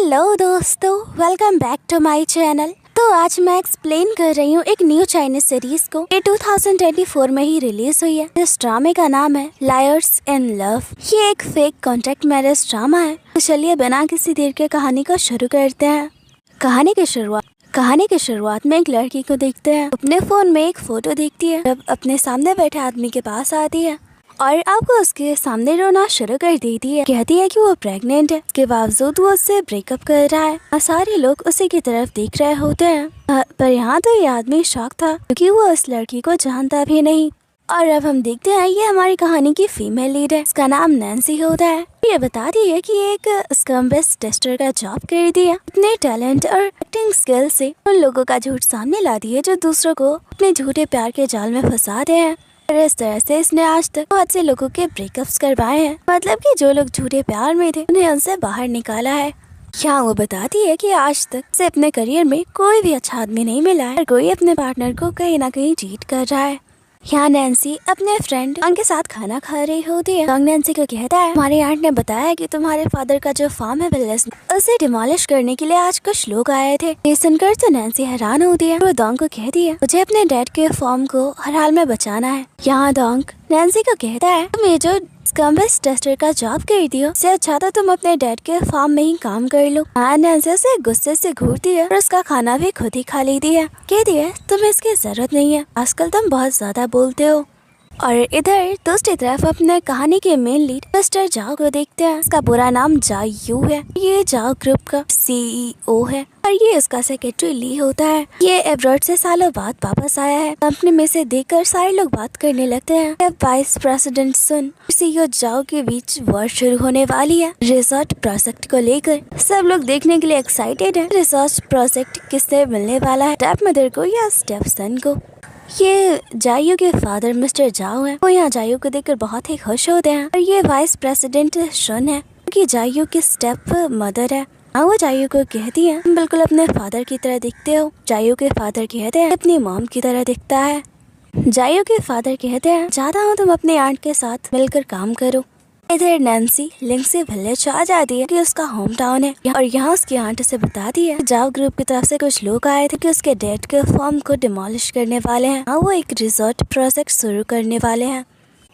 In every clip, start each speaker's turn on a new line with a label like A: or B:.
A: Hello दोस्तों, welcome back to my channel. तो आज मैं एक्सप्लेन कर रही हूँ एक न्यू चाइनीज सीरीज को। ये 2024 में ही रिलीज हुई है। इस ड्रामे का नाम है लायर्स इन लव। ये एक फेक कॉन्ट्रैक्ट मैरिज ड्रामा है। तो चलिए बिना किसी देर के कहानी को शुरू करते हैं। कहानी की शुरुआत में एक लड़की को देखते हैं। अपने फोन में एक फोटो देखती है। जब अपने सामने बैठे आदमी के पास आती है और आपको उसके सामने रोना शुरू कर देती है। कहती है कि वो प्रेग्नेंट है। इसके बावजूद वो उससे ब्रेकअप कर रहा है और सारे लोग उसी की तरफ देख रहे होते हैं। पर यहाँ तो ये आदमी शॉक था क्योंकि वो उस लड़की को जानता भी नहीं। और अब हम देखते हैं ये हमारी कहानी की फीमेल लीड है। इसका नाम नैन्सी होता है। ये बताती है कि एक स्कम्बेस टेस्टर का जॉब कर दिया। अपने टैलेंट और एक्टिंग स्किल से उन लोगों का झूठ सामने लाती है जो दूसरों को अपने झूठे प्यार के जाल में फंसाते हैं। और इस तरह से इसने आज तक बहुत से लोगों के ब्रेकअप्स करवाए हैं। मतलब कि जो लोग झूठे प्यार में थे उन्हें उनसे बाहर निकाला है। यहाँ वो बताती है कि आज तक से अपने करियर में कोई भी अच्छा आदमी नहीं मिला है और कोई अपने पार्टनर को कहीं ना कहीं चीट कर रहा है। यहाँ नैन्सी अपने फ्रेंड के साथ खाना खा रही होती है। नैन्सी को कहता है हमारी आंट ने बताया कि तुम्हारे फादर का जो फार्म है विलेज में उसे डिमोलिश करने के लिए आज कुछ लोग आए थे। ये सुनकर तो नैन्सी हैरान होती है। वो डोंग को कहती है मुझे अपने डैड के फार्म को हर हाल में बचाना है। यहाँ डोंग नैन्सी को कहता है तुम ये जो स्कम्बेस टेस्टर का जॉब कर दियो इससे अच्छा तो तुम अपने डैड के फार्म में ही काम कर लो। नैन्सी से गुस्से से घूरती है और उसका खाना भी खुद ही खा लेती है। कहती है तुम्हें इसकी जरूरत नहीं है, आजकल तुम बहुत ज्यादा बोलते हो। और इधर दूसरी तरफ अपने कहानी के मेन लीड मिस्टर जाओ को देखते हैं। इसका पूरा नाम जायू है। ये जाओ ग्रुप का CEO है और ये उसका सेक्रेटरी ली होता है। ये एब्रॉड से सालों बाद वापस आया है। कंपनी में से देखकर सारे लोग बात करने लगते हैं। अब वाइस प्रेसिडेंट सुन CEO जाओ के बीच वॉर शुरू होने वाली है रिसोर्ट प्रोजेक्ट को लेकर। सब लोग देखने के लिए एक्साइटेड है। रिसोर्ट प्रोजेक्ट किससे मिलने वाला है, स्टेप मदर को या स्टेप सन को। ये जायू के फादर मिस्टर जाओ है। वो यहाँ जायू को देखकर बहुत ही खुश होते हैं और ये वाइस प्रेसिडेंट शन है कि जायू की स्टेप मदर है। वो जायू को कहती है तुम बिल्कुल अपने फादर की तरह दिखते हो। जायू के फादर कहते हैं अपनी मॉम की तरह दिखता है। जायू के फादर कहते हैं चाहता हूँ तुम अपने आंट के साथ मिलकर काम करो। इधर नैन्सी लिंक्सी विलेज आ जाती है कि उसका होम टाउन है और यहाँ उसकी आंट से बताती है जाओ ग्रुप की तरफ से कुछ लोग आए थे कि उसके डैड के फार्म को डिमोलिश करने वाले हैं। वो एक रिसोर्ट प्रोजेक्ट शुरू करने वाले हैं।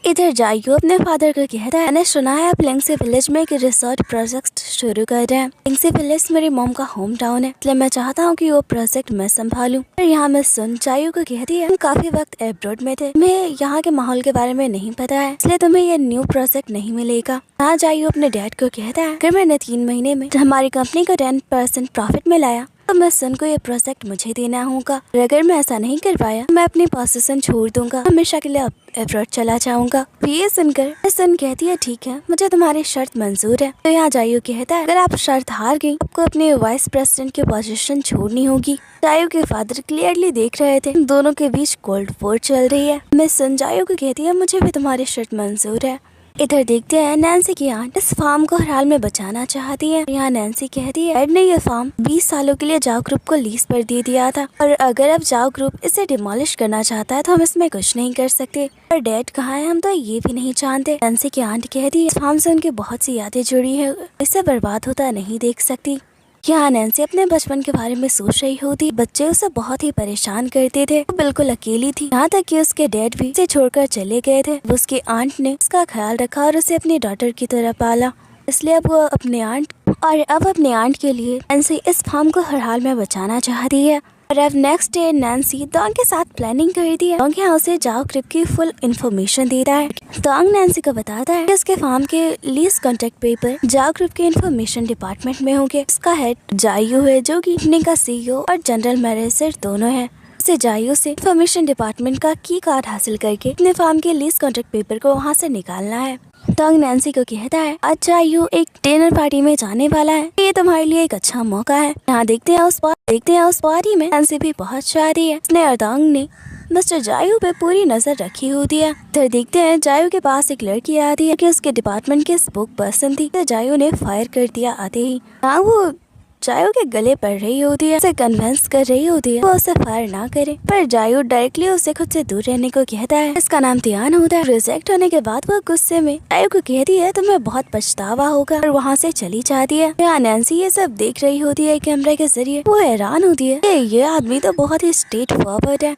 A: इधर जायू अपने फादर को कहता है मैंने सुना है आप लिंक्सी विलेज में एक रिसोर्ट प्रोजेक्ट शुरू कर रहे हैं। लिंक्सी विलेज मेरी मॉम का होम टाउन है, इसलिए मैं चाहता हूँ कि वो प्रोजेक्ट मैं संभालूं। और यहाँ मैं सुन जायू को कहती है काफी वक्त एब्रॉड में थे, मैं यहाँ के माहौल के बारे में नहीं पता है, इसलिए तुम्हें ये न्यू प्रोजेक्ट नहीं मिलेगा। हाँ जायू अपने डैड को कहता है अगर मैंने 3 महीने में हमारी कंपनी को 10% प्रॉफिट में लाया तो मैं सन को ये प्रोजेक्ट मुझे देना होगा। और अगर मैं ऐसा नहीं कर पाया मैं अपनी पोजीशन छोड़ दूंगा, हमेशा के लिए एब्रॉड चला जाऊंगा। ये सुनकर सन कहती है ठीक है, मुझे तुम्हारी शर्त मंजूर है। तो यहाँ जायू कहता है अगर आप शर्त हार गई आपको अपने वाइस प्रेसिडेंट की पोजीशन छोड़नी होगी। जायू के फादर क्लियरली देख रहे थे दोनों के बीच कोल्ड वॉर चल रही है। मैं सन जायू को कहती है मुझे भी तुम्हारी शर्त मंजूर है। इधर देखते हैं नैन्सी की आंट इस फार्म को हर हाल में बचाना चाहती है। यहाँ नैन्सी कहती है डैड ने ये फार्म 20 सालों के लिए जाओ ग्रुप को लीज पर दे दिया था और अगर अब जाओ ग्रुप इसे डिमोलिश करना चाहता है तो हम इसमें कुछ नहीं कर सकते। और डैड कहाँ है हम तो ये भी नहीं जानते। नैन्सी की आंट कहती है इस फार्म से उनकी बहुत सी यादें जुड़ी है, इसे बर्बाद होता नहीं देख सकती। यहाँ नैन्सी अपने बचपन के बारे में सोच रही होती। बच्चे उसे बहुत ही परेशान करते थे, वो बिल्कुल अकेली थी, यहाँ तक कि उसके डैड भी उसे छोड़कर चले गए थे। उसकी आंट ने उसका ख्याल रखा और उसे अपनी डॉटर की तरह पाला, इसलिए अब वो अपने आंट के लिए नैन्सी इस फार्म को हर हाल में बचाना चाहती है। और अब नेक्स्ट डे नैन्सी डोंग के साथ प्लानिंग करती है। डोंग यहाँ उसे जाओ ग्रुप की फुल इन्फॉर्मेशन देता है। डोंग नैन्सी को बताता है कि उसके फार्म के लीज कॉन्ट्रैक्ट पेपर जाओ ग्रुप के इन्फॉर्मेशन डिपार्टमेंट में होंगे। इसका हेड जायू है जो कि कंपनी का CEO और जनरल मैनेजर दोनों है। उसे जायू से इन्फॉर्मेशन डिपार्टमेंट का की कार्ड हासिल करके अपने फार्म के लीज कॉन्ट्रैक्ट पेपर को वहाँ से निकालना है। डोंग नैन्सी को कहता है आज जायू एक डिनर पार्टी में जाने वाला है, ये तुम्हारे लिए एक अच्छा मौका है। यहाँ देखते हैं उस पार्टी में नैन्सी भी पहुँच जा रही है। उसने और डोंग ने मिस्टर जायू पे पूरी नजर रखी होती है। इधर देखते हैं जायू के पास एक लड़की आती है कि उसके डिपार्टमेंट की स्पोक पर्सन थी। तो जायू ने फायर कर दिया आते ही। हाँ वो जायू के गले पड़ रही होती है, उसे कन्विंस कर रही होती है वो उसे फायर ना करे, पर जायू डायरेक्टली उसे खुद से दूर रहने को कहता है। इसका नाम ध्यान होता है। रिजेक्ट होने के बाद वो गुस्से में जायू को कहती है तुम्हें बहुत पछतावा होगा, और वहाँ से चली जाती है। यहाँ नैन्सी ये सब देख रही होती है कैमरे के जरिए। वो हैरान होती है कि ये आदमी तो बहुत ही स्ट्रेट फॉरवर्ड है।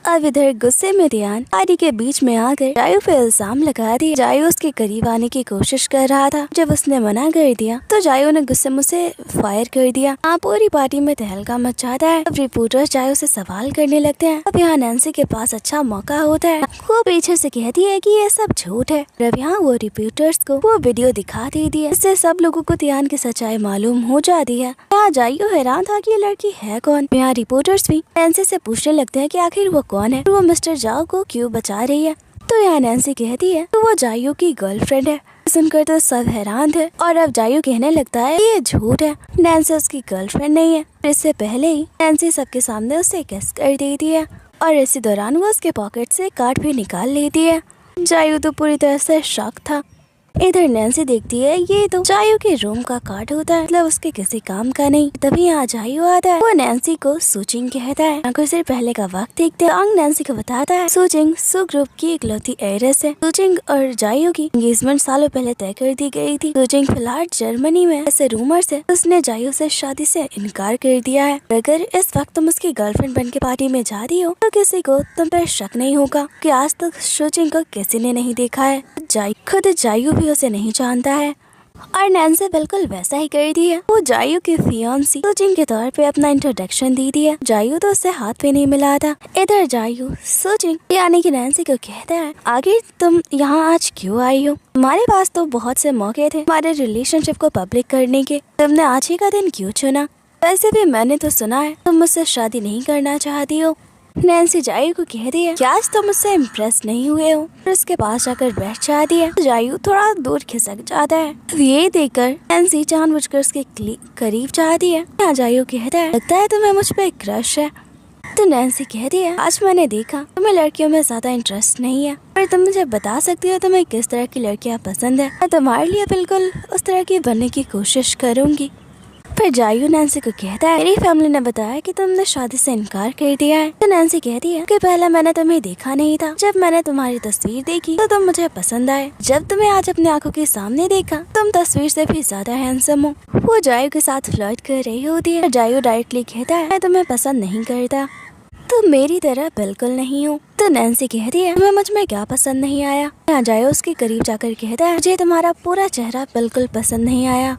A: अब इधर गुस्से में ध्यान पार्टी के बीच में आकर जायू पे इल्जाम लगा दिया। जायू उसके करीब आने की कोशिश कर रहा था। जब उसने मना कर दिया तो जायू ने गुस्से में उसे फायर कर दिया। पूरी पार्टी में तहलका मच जाता है। अब रिपोर्टर्स जायू से सवाल करने लगते हैं। अब यहाँ नैन्सी के पास अच्छा मौका होता है। वो पीछे से कहती है कि ये सब झूठ है। अब यहाँ वो रिपोर्टर्स को वो वीडियो दिखा देती है। इससे सब लोगों को ध्यान की सच्चाई मालूम हो जाती है। यहाँ जायू हैरान था कि ये लड़की है कौन। यहाँ रिपोर्टर्स भी नैन्सी से पूछने लगते हैं कि आखिर वो कौन है, वो मिस्टर जाओ को क्यों बचा रही है। तो यहाँ नैन्सी कहती है तो वो जायू की गर्लफ्रेंड है। सुनकर तो सब हैरान थे, और अब जायू कहने लगता है ये झूठ है, नैन्सी उसकी गर्लफ्रेंड नहीं है। इससे पहले ही नैन्सी सबके सामने उसे किस कर देती है, और इसी दौरान वो उसके पॉकेट से कार्ड भी निकाल लेती है। जायू तो पूरी तरह से शॉक था। इधर नैन्सी देखती है ये तो जायू के रूम का कार्ड होता है, मतलब उसके किसी काम का नहीं। तभी यहाँ जायू आता है। वो नैन्सी को सूचिंग कहता है। कुछ देर पहले का वक्त देखते हैं। नैन्सी को बताता है सूचिंग सु ग्रुप की इकलौती एरेस है। सूचिंग और जायू की एंगेजमेंट सालों पहले तय कर दी गई थी। सूचिंग फिलहाल जर्मनी में ऐसे रूमर्स है उसने जायू से शादी से इनकार कर दिया है। अगर इस वक्त तुम उसकी गर्लफ्रेंड बन के पार्टी में जा रही हो तो किसी को तुम पर शक नहीं होगा कि आज तक सूचिंग को किसी ने नहीं देखा है। खुद जायू भी उसे नहीं जानता है, और नैन्सी बिल्कुल वैसा ही कर दी है। वो जायू की फियांसी सूचिंग के तौर पे अपना इंट्रोडक्शन दे दिया। जायू तो उससे हाथ पे नहीं मिला था। इधर जायू सूचिंग यानी कि नैन्सी को कहता है आगे तुम यहाँ आज क्यों आई हो, हमारे पास तो बहुत से मौके थे हमारे रिलेशनशिप को पब्लिक करने के, तुमने आज ही का दिन क्यों चुना। वैसे भी मैंने तो सुना है तुम मुझसे शादी नहीं करना चाहती हो। नैन्सी जायू को कहती है क्या आज तुम मुझसे इम्प्रेस नहीं हुए हो, और उसके पास जाकर बैठ जाती है। जायू थोड़ा दूर खिसक जाता है। ये देखकर नैन्सी जानबूझकर उसके करीब जाती है। यहाँ जायू कहता है लगता है तुम्हें मुझ पे क्रश है। तो नैन्सी कहती है आज मैंने देखा तुम्हें लड़कियों में ज्यादा इंटरेस्ट नहीं है, पर तुम मुझे बता सकती हो तुम्हें किस तरह की लड़कियाँ पसंद है, मैं तुम्हारे लिए बिल्कुल उस तरह की बनने की कोशिश करूँगी। फिर जायू नैन्सी को कहता है मेरी फैमिली ने बताया कि तुमने शादी से इनकार कर दिया है। तो नैन्सी कहती है कि पहले मैंने तुम्हें देखा नहीं था, जब मैंने तुम्हारी तस्वीर देखी तो तुम मुझे पसंद आए। जब तुम्हें आज अपने आंखों के सामने देखा तुम तस्वीर से भी ज्यादा हैंडसम हो। वो जायू के साथ फ्लर्ट कर रही होती है। जायू डायरेक्टली कहता है मैं तुम्हें पसंद नहीं करता, तुम मेरी तरह बिल्कुल नहीं हो। तो नैन्सी कहती है तुम्हें मुझ में क्या पसंद नहीं आया। यहाँ जायू उसके करीब जाकर कहता है मुझे तुम्हारा पूरा चेहरा बिल्कुल पसंद नहीं आया।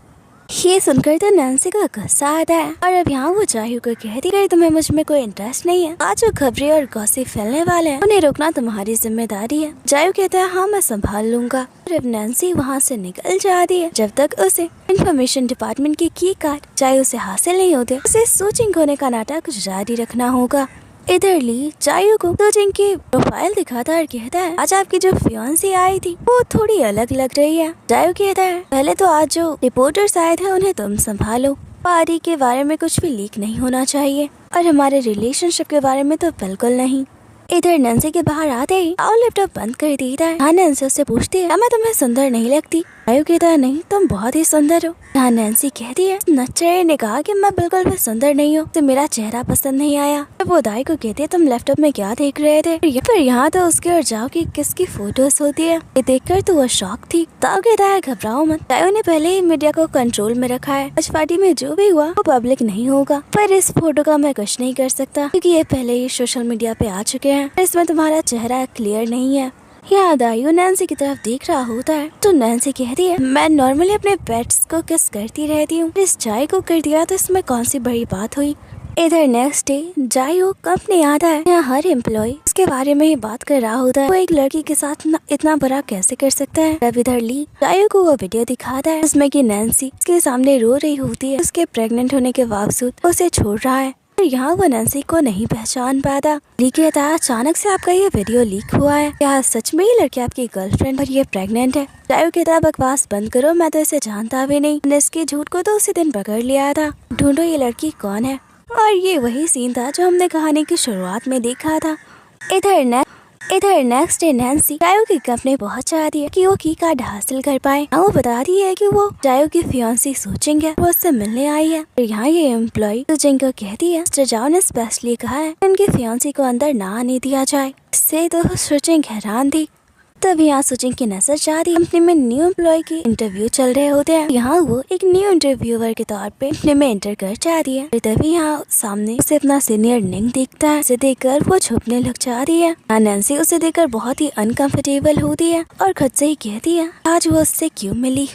A: ये सुनकर तो नैन्सी का गुस्सा आता है, और अब यहाँ वो जायू को कहती है तुम्हें मुझ में कोई इंटरेस्ट नहीं है, आज जो खबरें और गॉसिप फैलने वाले हैं उन्हें रोकना तुम्हारी जिम्मेदारी है। जायू कहता है हाँ मैं संभाल लूंगा, और अब नैन्सी वहाँ से निकल जाती है। जब तक उसे इंफॉर्मेशन डिपार्टमेंट की कार्ड जायू से हासिल नहीं होते उसे सूचिंग होने का नाटक जारी रखना होगा। इधर ली जायू को सूचिंग की प्रोफाइल दिखाता है और कहता है आज आपकी जो फियांसी आई थी वो थोड़ी अलग लग रही है। जायू कहता है पहले तो आज जो रिपोर्टर्स आए थे उन्हें तुम संभालो, पारी के बारे में कुछ भी लीक नहीं होना चाहिए, और हमारे रिलेशनशिप के बारे में तो बिल्कुल नहीं। इधर नैन्सी के बाहर आते ही लैपटॉप बंद कर देता है। हाँ नैन्सी उससे पूछती है मैं तुम्हें सुंदर नहीं लगती। जायू कहता है नहीं तुम बहुत ही सुंदर हो। हाँ नैन्सी कहती है नच्चरे ने कहा कि मैं बिल्कुल भी सुंदर नहीं हूँ, तो मेरा चेहरा पसंद नहीं आया। वो दाई को कहती है तुम लैपटॉप में क्या देख रहे थे। पर यहाँ तो उसके और जाओ की किसकी फोटोज होती है। ये देखकर तो वो शॉक थी। ताऊ कहता है घबराओ मत, जायू ने पहले ही मीडिया को कंट्रोल में रखा है, आज पार्टी में जो भी हुआ वो पब्लिक नहीं होगा। पर इस फोटो का मैं कुछ नहीं कर सकता क्योंकि ये पहले ही सोशल मीडिया पे आ चुके हैं, इसमें तुम्हारा चेहरा क्लियर नहीं है। यहाँ दायू नैन्सी की तरफ देख रहा होता है तो नैन्सी कहती है मैं नॉर्मली अपने पेट्स को किस करती रहती हूँ, इस जायू को कर दिया तो इसमें कौन सी बड़ी बात हुई। इधर नेक्स्ट डे जायू कंपनी आता है। यहाँ हर एम्प्लॉय उसके बारे में ही बात कर रहा होता है, वो एक लड़की के साथ इतना बुरा कैसे कर सकता है। अब इधर ली जायू को वो वीडियो दिखाता है जिसमें कि नैन्सी उसके सामने रो रही होती है, उसके प्रेग्नेंट होने के बावजूद उसे छोड़ रहा है। यहाँ वो नैन्सी को नहीं पहचान पाता। ली कहता है अचानक से आपका ये वीडियो लीक हुआ है, क्या सच में ये लड़की आपकी गर्लफ्रेंड और ये प्रेग्नेंट है। जायू कहता है बकवास बंद करो, मैं तो इसे जानता भी नहीं, मैंने इसके झूठ को तो उसी दिन पकड़ लिया था, ढूंढो ये लड़की कौन है। और ये वही सीन था जो हमने कहानी की शुरुआत में देखा था। इधर इधर नेक्स्ट डे नैन्सी जायो की कंपनी पहुंच जाती है कि वो की कार्ड हासिल कर पाए। वो बताती है कि वो जायो की फियांसी सूचिंग है, वो उससे मिलने आई है। और यहाँ ये एम्प्लॉय सूचिंग को कहती है मिस्टर जाओ ने स्पेशली कहा है उनकी फियांसी को अंदर ना आने दिया जाए। इससे तो सूचिंग हैरान थी। तब यहाँ सूचिंग की नजर जाती कंपनी में न्यू एम्प्लॉय की इंटरव्यू चल रहे होते हैं। यहाँ वो एक न्यू इंटरव्यूअर के तौर पे कंपनी में एंटर कर जाती है। तभी यहाँ सामने उसे अपना सीनियर निंग दिखता है। उसे देखकर वो छुपने लग जाती है। नैन्सी उसे देखकर बहुत ही अनकंफर्टेबल होती है और खुद से ही कहती है आज वो उससे क्यों मिली।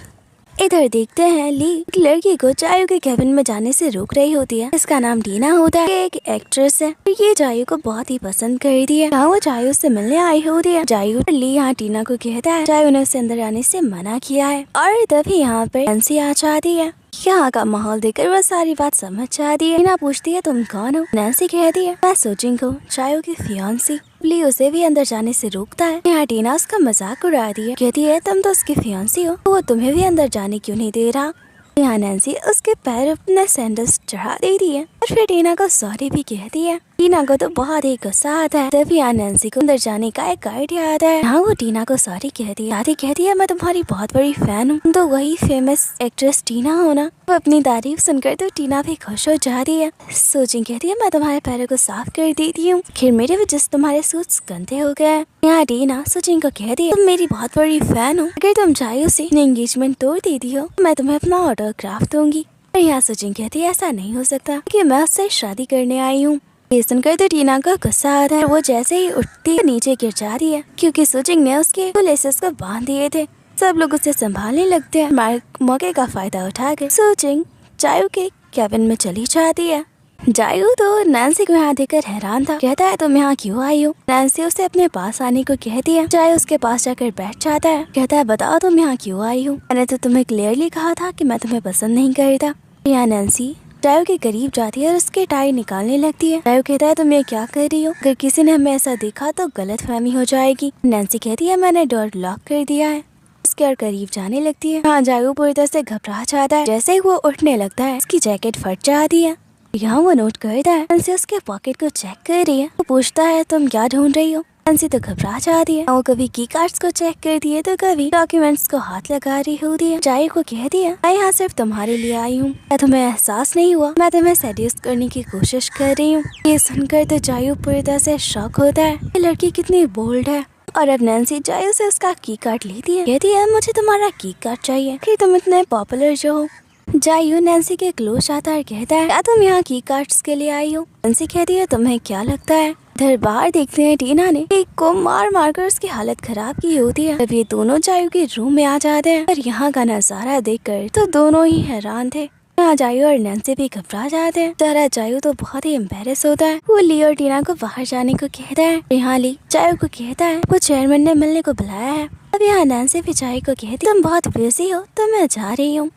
A: इधर देखते हैं ली एक लड़की को जायो के केबिन में जाने से रोक रही होती है। इसका नाम टीना होता है, एक एक्ट्रेस है। ये जायो को बहुत ही पसंद करती है। वो जायो से मिलने आई होती है। जायो ली यहाँ टीना को कहता है जायो ने उसे अंदर आने से मना किया है। और तभी यहाँ पर नैन्सी आ जाती है। यहाँ का माहौल देखकर वह सारी बात समझ जाती है। टीना पूछती है तुम कौन हो। नैन्सी कहती है मैं सूचिंग हूँ, जायो की फियांसी। ली उसे भी अंदर जाने से रोकता है। यहाँ टीना उसका मजाक उड़ाती है, कहती है तुम तो उसकी फियांसी हो, वो तुम्हें भी अंदर जाने क्यों नहीं दे रहा। यहाँ नैन्सी उसके पैर अपने सैंडल्स चढ़ा देती है और फिर टीना को सॉरी भी कहती है। टीना को तो बहुत ही गुस्सा आता है। तभी यहाँ नैन्सी को अंदर जाने का एक आइडिया आता है। यहाँ वो टीना को सॉरी कहती है। कहती है मैं तुम्हारी बहुत बड़ी फैन हूँ, तो वही फेमस एक्ट्रेस टीना हो ना। वो अपनी तारीफ सुनकर तो टीना भी खुश हो जाती है। सूचिंग कहती है मैं तुम्हारे पैरों को साफ कर देती हूँ, खैर मेरे वजह से तुम्हारे सूट्स गंदे हो गए। यहाँ टीना सूचिंग को कहती है तुम मेरी बहुत बड़ी फैन हो, अगर तुम जायो से एंगेजमेंट तोड़ देती हो मैं तुम्हें अपना ऑटोग्राफ दूंगी। और यहाँ सूचिंग कहती है ऐसा नहीं हो सकता कि मैं उससे शादी करने आई हूँ। ये सुनकर तो टीना का गुस्सा आता है। वो जैसे ही उठती नीचे गिर जाती है क्योंकि सूचिंग ने उसके लेसेस को बांध दिए थे। सब लोग उसे संभालने लगते हैं। मौके का फायदा उठाकर सूचिंग जायो के केबिन में चली जाती है। जायो तो नैन्सी को यहाँ देखकर हैरान था। कहता है तुम यहाँ क्यों आई हो। नैन्सी उसे अपने पास आने को कहती है। जायो उसके पास जाकर बैठ जाता है। कहता है बताओ तुम यहाँ क्यों आई हो, मैंने तो तुम्हें क्लियरली कहा था कि मैं तुम्हें पसंद नहीं करता। यहाँ नैन्सी जायो के करीब जाती है और उसके टाई निकालने लगती है। जायो कहता है तुम ये क्या कर रही हो, अगर किसी ने हमें ऐसा देखा तो गलतफहमी हो जाएगी। नैन्सी कहती है मैंने डोर लॉक कर दिया है। उसके और करीब जाने लगती है। हाँ जायो पूरी तरह से घबरा जाता है। जैसे ही वो उठने लगता है उसकी जैकेट फट जाती है। यहाँ वो नोट करता है। नैन्सी उसके पॉकेट को चेक कर रही है। वो पूछता है तुम क्या ढूंढ रही हो। नैन्सी तो घबरा जाती है। वो कभी की कार्ड्स को चेक करती है तो कभी डॉक्यूमेंट्स को हाथ लगा रही होती है। जायो को कहती है मैं यहाँ सिर्फ तुम्हारे लिए आई हूँ, क्या तुम्हें एहसास नहीं हुआ मैं तुम्हें सेड्यूस करने की कोशिश कर रही हूँ। ये सुनकर तो जायो पूरी तरह से शॉक होता है। ये लड़की कितनी बोल्ड है। और अब नैन्सी जायो से उसका की कार्ड लेती है। कहती है मुझे तुम्हारा की कार्ड चाहिए कि तुम इतने पॉपुलर जो हो। जायो नैन्सी के क्लोज आता है। कहता है क्या तुम यहाँ की कार्ड्स के लिए आई हो। नैन्सी कहती है तुम्हें क्या लगता है। इधर बाहर देखते हैं टीना ने एक को मार मारकर उसकी हालत खराब की होती है। तब ये दोनों जायो के रूम में आ जाते हैं और यहाँ का नजारा देखकर तो दोनों ही हैरान थे। यहाँ जायो और नैन्सी भी घबरा जाते हैं। जरा जायो तो बहुत ही एम्बेरस होता है। वो ली और टीना को बाहर जाने को कहता है। यहाँ ली जायो को कहता है वो चेयरमैन ने मिलने को बुलाया है। अब यहाँ नैन्सी भी जायो को कहती तुम बहुत बिजी हो तो मैं जा रही हूँ।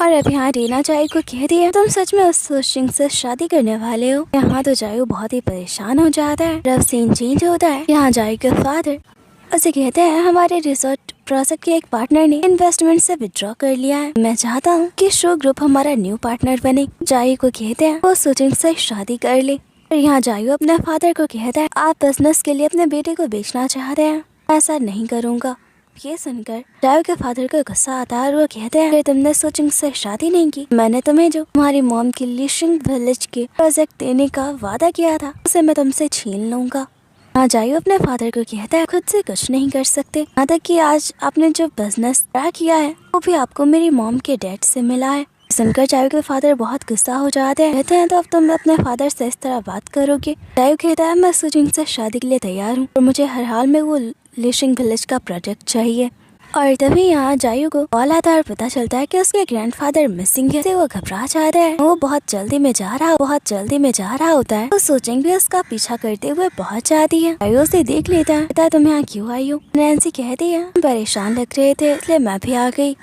A: और अब यहाँ टीना जायो को कहती है तुम सच में उस सूचिंग से शादी करने वाले हो। यहाँ तो जायो बहुत ही परेशान हो जाता है। अब सीन चेंज होता है। यहाँ जायो के फादर उसे कहते हैं हमारे रिसोर्ट प्रोजेक्ट के एक पार्टनर ने इन्वेस्टमेंट से विड्रॉ कर लिया है। मैं चाहता हूँ कि शो ग्रुप हमारा न्यू पार्टनर बने। जायो को कहते हैं वो सूचिंग से शादी कर ले। और यहाँ जायो अपने फादर को कहता है आप बिजनेस के लिए अपने बेटे को बेचना चाहते हैं, ऐसा नहीं करूँगा। ये सुनकर जायो के फादर को गुस्सा आता है और वो कहते हैं अगर तुमने सूचिंग से शादी नहीं की, मैंने तुम्हें जो तुम्हारी मॉम के लिशिंग विलेज के प्रोजेक्ट देने का वादा किया था उसे मैं तुमसे छीन लूंगा। हाँ जायो अपने फादर को कहता है खुद से कुछ नहीं कर सकते, यहाँ तक कि आज आपने जो बिजनेस ट्राई किया है वो भी आपको मेरी मॉम के डैड से मिला है। सुनकर जायो के फादर बहुत गुस्सा हो जाते हैं। कहते हैं तो अब तुम अपने फादर से इस तरह बात करोगे। जायो कहता है मैं सूचिंग से शादी के लिए तैयार हूँ और मुझे हर हाल में वो लिशिंग विलेज का प्रोजेक्ट चाहिए। और तभी यहाँ जायो को कॉल आता है और पता चलता है कि उसके ग्रैंडफादर मिसिंग है। वो घबरा जाता है। वो बहुत जल्दी में जा रहा होता है। तो सूचिंग भी उसका पीछा करते हुए पहुँच जाती है। जायो उसे देख लेता है। कहता है तुम यहाँ क्यों आई हो। नैन्सी कहती है परेशान लग रहे थे इसलिए मैं भी आ गई।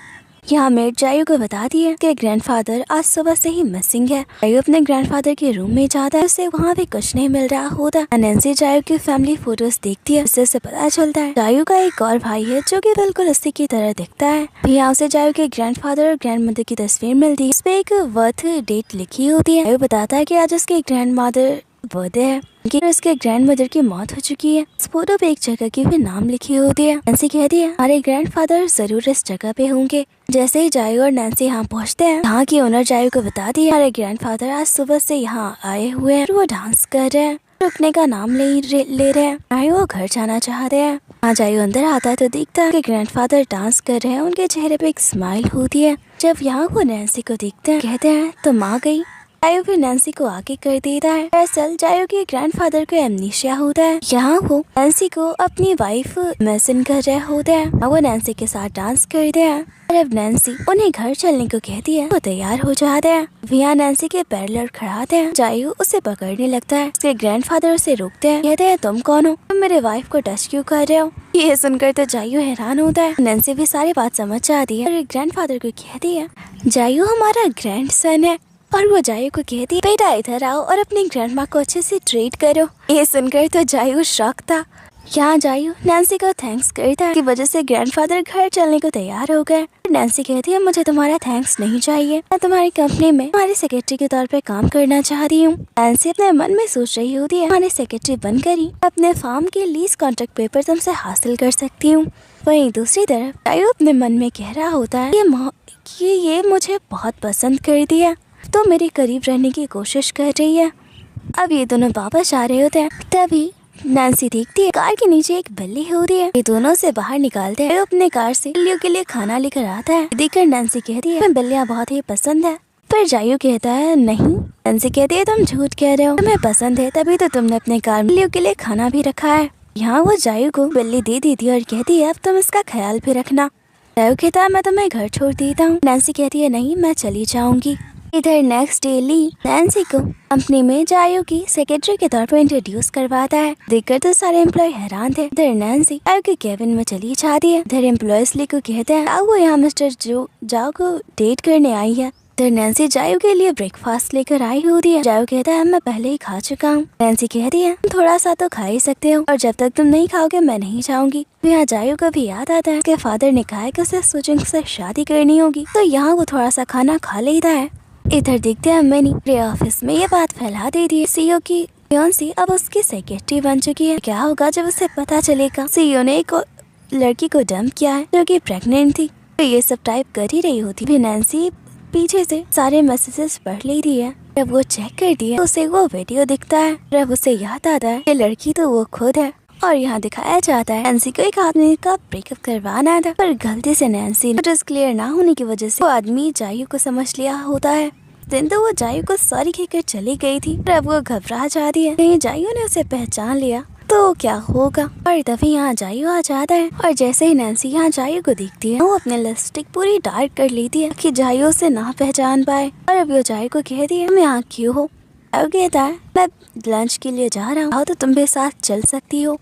A: यहाँ मेड जायो को बताती है कि ग्रैंडफादर आज सुबह से ही मिसिंग है। जायो अपने ग्रैंडफादर के रूम में जाता है। उसे वहाँ भी कुछ नहीं मिल रहा होता। नैन्सी जायो की फैमिली फोटोज देखती है। उससे पता चलता है जायो का एक और भाई है जो कि बिल्कुल उसी की तरह दिखता है। यहाँ उसे जायो के ग्रैंडफादर और ग्रैंड मदर की तस्वीर मिलती है। उस पे एक बर्थ डेट लिखी होती है। जायो बताता है कि आज उसके ग्रैंड मदर बर्थडे है कि उसके ग्रैंड मदर की मौत हो चुकी है। इस फोटो पे एक जगह की भी नाम लिखी होती है। नैन्सी कहती है हमारे ग्रैंडफादर जरूर इस जगह पे होंगे। जैसे ही जायू और नैन्सी यहाँ पहुँचते हैं, यहाँ की ओनर जायू को बताती है हमारे ग्रैंडफादर आज सुबह से यहाँ आए हुए हैं, वो डांस कर रहे हैं, रुकने का नाम ले रहे हैं। जायू वो घर जाना चाह रहे हैं। हाँ, जायू अंदर आता है तो दिखता है कि ग्रैंडफादर डांस कर रहे हैं, उनके चेहरे पे एक स्माइल होती है। जब यहाँ वो नैन्सी को देखते हैं, कहते हैं तुम आ गई। जायू भी नैन्सी को आगे कर देता है। दरअसल जायू के ग्रैंडफादर को एमनीशिया होता है। यहाँ वो नैन्सी को अपनी वाइफ मैसन कर रहे होते हैं। वो नैन्सी के साथ डांस करते हैं और अब नैन्सी उन्हें घर चलने को कहती है, वो तैयार हो जाते हैं। यहाँ नैन्सी के पैर खड़ाते हैं। जायू उसे पकड़ने लगता है। उसके ग्रैंडफादर उसे रोकते हैं, कहते हैं तुम कौन हो, तुम मेरे वाइफ को टच क्यों कर रहे हो। ये सुनकर तो जायू हैरान होता है। नैन्सी भी सारी बात समझ जाती है और ग्रैंडफादर को कहती है जायू हमारा ग्रैंडसन है। और वो जायू को कहती है बेटा इधर आओ और अपनी ग्रैंडमा को अच्छे से ट्रीट करो। ये सुनकर तो जायू शॉक था। यहाँ जायू नैन्सी को थैंक्स करता है कि वजह से ग्रैंडफादर घर चलने को तैयार हो गए। नैन्सी कहती है मुझे तुम्हारा थैंक्स नहीं चाहिए, मैं तुम्हारी कंपनी में तुम्हारी सेक्रेटरी के तौर पे काम करना चाह रही हूँ। नैन्सी अपने मन में सोच रही होती है हमारी सेक्रेटरी बनकर ही अपने फार्म के लीज कॉन्ट्रैक्ट पेपर तुमसे हासिल कर सकती हूँ। वहीं दूसरी तरफ जायू अपने मन में कह रहा होता है कि ये मुझे बहुत पसंद कर दिया, तो मेरे करीब रहने की कोशिश कर रही है। अब ये दोनों वापस आ रहे होते हैं, तभी नैन्सी देखती है कार के नीचे एक बिल्ली होती है। ये दोनों से बाहर निकालते हैं। अपने कार से बिल्लियों के लिए खाना लेकर आता है। देखकर नैन्सी कहती है हमें बिल्लियाँ बहुत ही पसंद है। पर जायू कहता है नहीं। नैन्सी कहती है तुम झूठ कह रहे हो, तुम्हें पसंद है तभी तो तुमने अपने कार में बिल्लियों के लिए खाना भी रखा है। यहाँ वो जायू को बिल्ली दे देती है और कहती है अब तुम इसका ख्याल भी रखना। जायू कहता है मैं तुम्हें घर छोड़ देता हूँ। नैन्सी कहती है नहीं, मैं चली जाऊंगी। इधर नेक्स्ट डे ली नैन्सी को कंपनी में जायू की सेक्रेटरी के तौर पर इंट्रोड्यूस करवाता है। देखकर तो सारे एम्प्लॉय हैरान थे। इधर नैन्सी जायू के केबिन में चली जाती है। इधर एम्प्लॉयज ली को कहते हैं वो यहाँ मिस्टर जाओ को डेट करने आई है। इधर नैन्सी जायू के लिए ब्रेकफास्ट लेकर आई होती है। जायू कहता है मैं पहले ही खा चुका हूँ। नैन्सी कहती है तुम थोड़ा सा तो खा ही सकते हो और जब तक तुम नहीं खाओगे मैं नहीं जाऊंगी। यहाँ जायू को भी याद आता है उसके फादर ने कहा है कि उसे सुजुंग से शादी करनी होगी, तो यहाँ वो थोड़ा सा खाना खा लेता है। इधर देखते हैं मैनी अपने ऑफिस में ये बात फैला देती है। सीईओ की फियांसी अब उसकी सेक्रेटरी बन चुकी है। क्या होगा जब उसे पता चलेगा सीईओ ने एक लड़की को डंप किया है जो कि प्रेग्नेंट थी। तो ये सब टाइप कर ही रही होती है। नैन्सी पीछे से सारे मैसेजेस पढ़ लेती है। जब वो चेक करती है तो उसे वो वीडियो दिखता है। जब उसे याद आता है ये लड़की तो वो खुद है। और यहाँ दिखाया जाता है नैन्सी को एक आदमी का ब्रेकअप करवाना था, पर गलती से नैन्सी क्लियर ना होने की वजह से वो आदमी जायू को समझ लिया होता है। दिन तो वो जायू को सॉरी कहकर चली गई थी, पर अब वो घबरा जाती है कहीं जायू ने उसे पहचान लिया तो क्या होगा। और तभी यहाँ जायू आ जाता है और जैसे ही नैन्सी यहाँ जायू को देखती है वो अपने लिपस्टिक पूरी डार्क कर लेती है कि जायू उसे ना पहचान पाए। और अब वो जायू को कहती है तुम यहाँ क्यों हो। जायू कहता है मैं लंच के लिए जा रहा हूँ, तो तुम भी साथ चल सकती हो।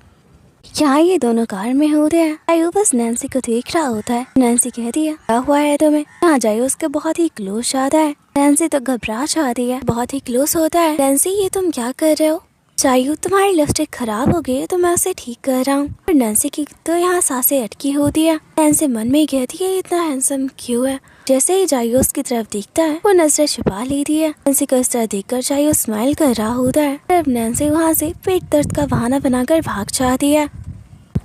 A: यहाँ ये दोनों कार में होते हैं। जायू बस नैन्सी को देख रहा होता है। नैन्सी कहती है क्या हुआ है तुम्हें। यहाँ जायू उसके बहुत ही क्लोज आता है। नैन्सी तो घबरा जाती है, बहुत ही क्लोज होता है। नैन्सी ये तुम क्या कर रहे हो। जायू तुम्हारी लिपस्टिक खराब हो गई है तो मैं उसे ठीक कर रहा हूँ। और नैन्सी की तो यहाँ सांसें अटकी होती है। नैन्सी मन में कहती है इतना हैंडसम क्यों है। जैसे ही जायू उसकी तरफ देखता है वो नजरें छुपा लेती है। नैन्सी को इस तरह देखकर जायू स्माइल कर रहा होता है। तब नैन्सी वहाँ से पेट दर्द का बहाना बनाकर भाग जाती है।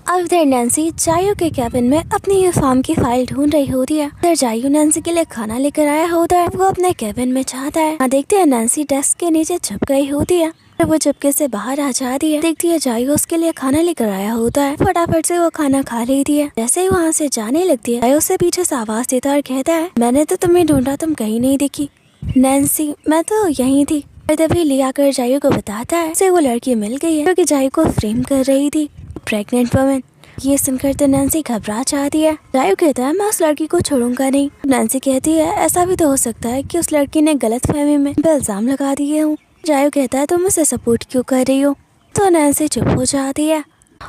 A: अब इधर नैन्सी जायू के कैबिन में अपनी फार्म की फाइल ढूंढ रही होती है। इधर जायू नैन्सी के लिए खाना लेकर आया होता है। वो अपने कैबिन में चाहता है। देखते हैं नैन्सी डेस्क के नीचे छुप गई होती है। वो चुपके से बाहर आ जाती है। देखती है जायू उसके लिए खाना लेकर आया होता है। फटाफट से वो खाना खा लेती है। जैसे ही वहाँ से जाने लगती है जायू उसे पीछे से आवाज देता और कहता है मैंने तो तुम्हें ढूंढा, तुम कहीं नहीं दिखी। नैन्सी मैं तो यहीं थी। और तभी ले आकर जायू को बताता है उसे वो लड़की मिल गई है जो कि जायू को फ्रेम कर रही थी, प्रेग्नेंट वुमन। ये सुनकर तो नैन्सी घबरा जाती है। जायू कहता है मैं उस लड़की को छोड़ूंगा नहीं। नैन्सी कहती है ऐसा भी तो हो सकता है कि उस लड़की ने गलत फहमी में इल्जाम लगा दिए हूँ। जायू कहता है तुम उसे सपोर्ट क्यों कर रही हो। तो नैन्सी चुप हो जाती है।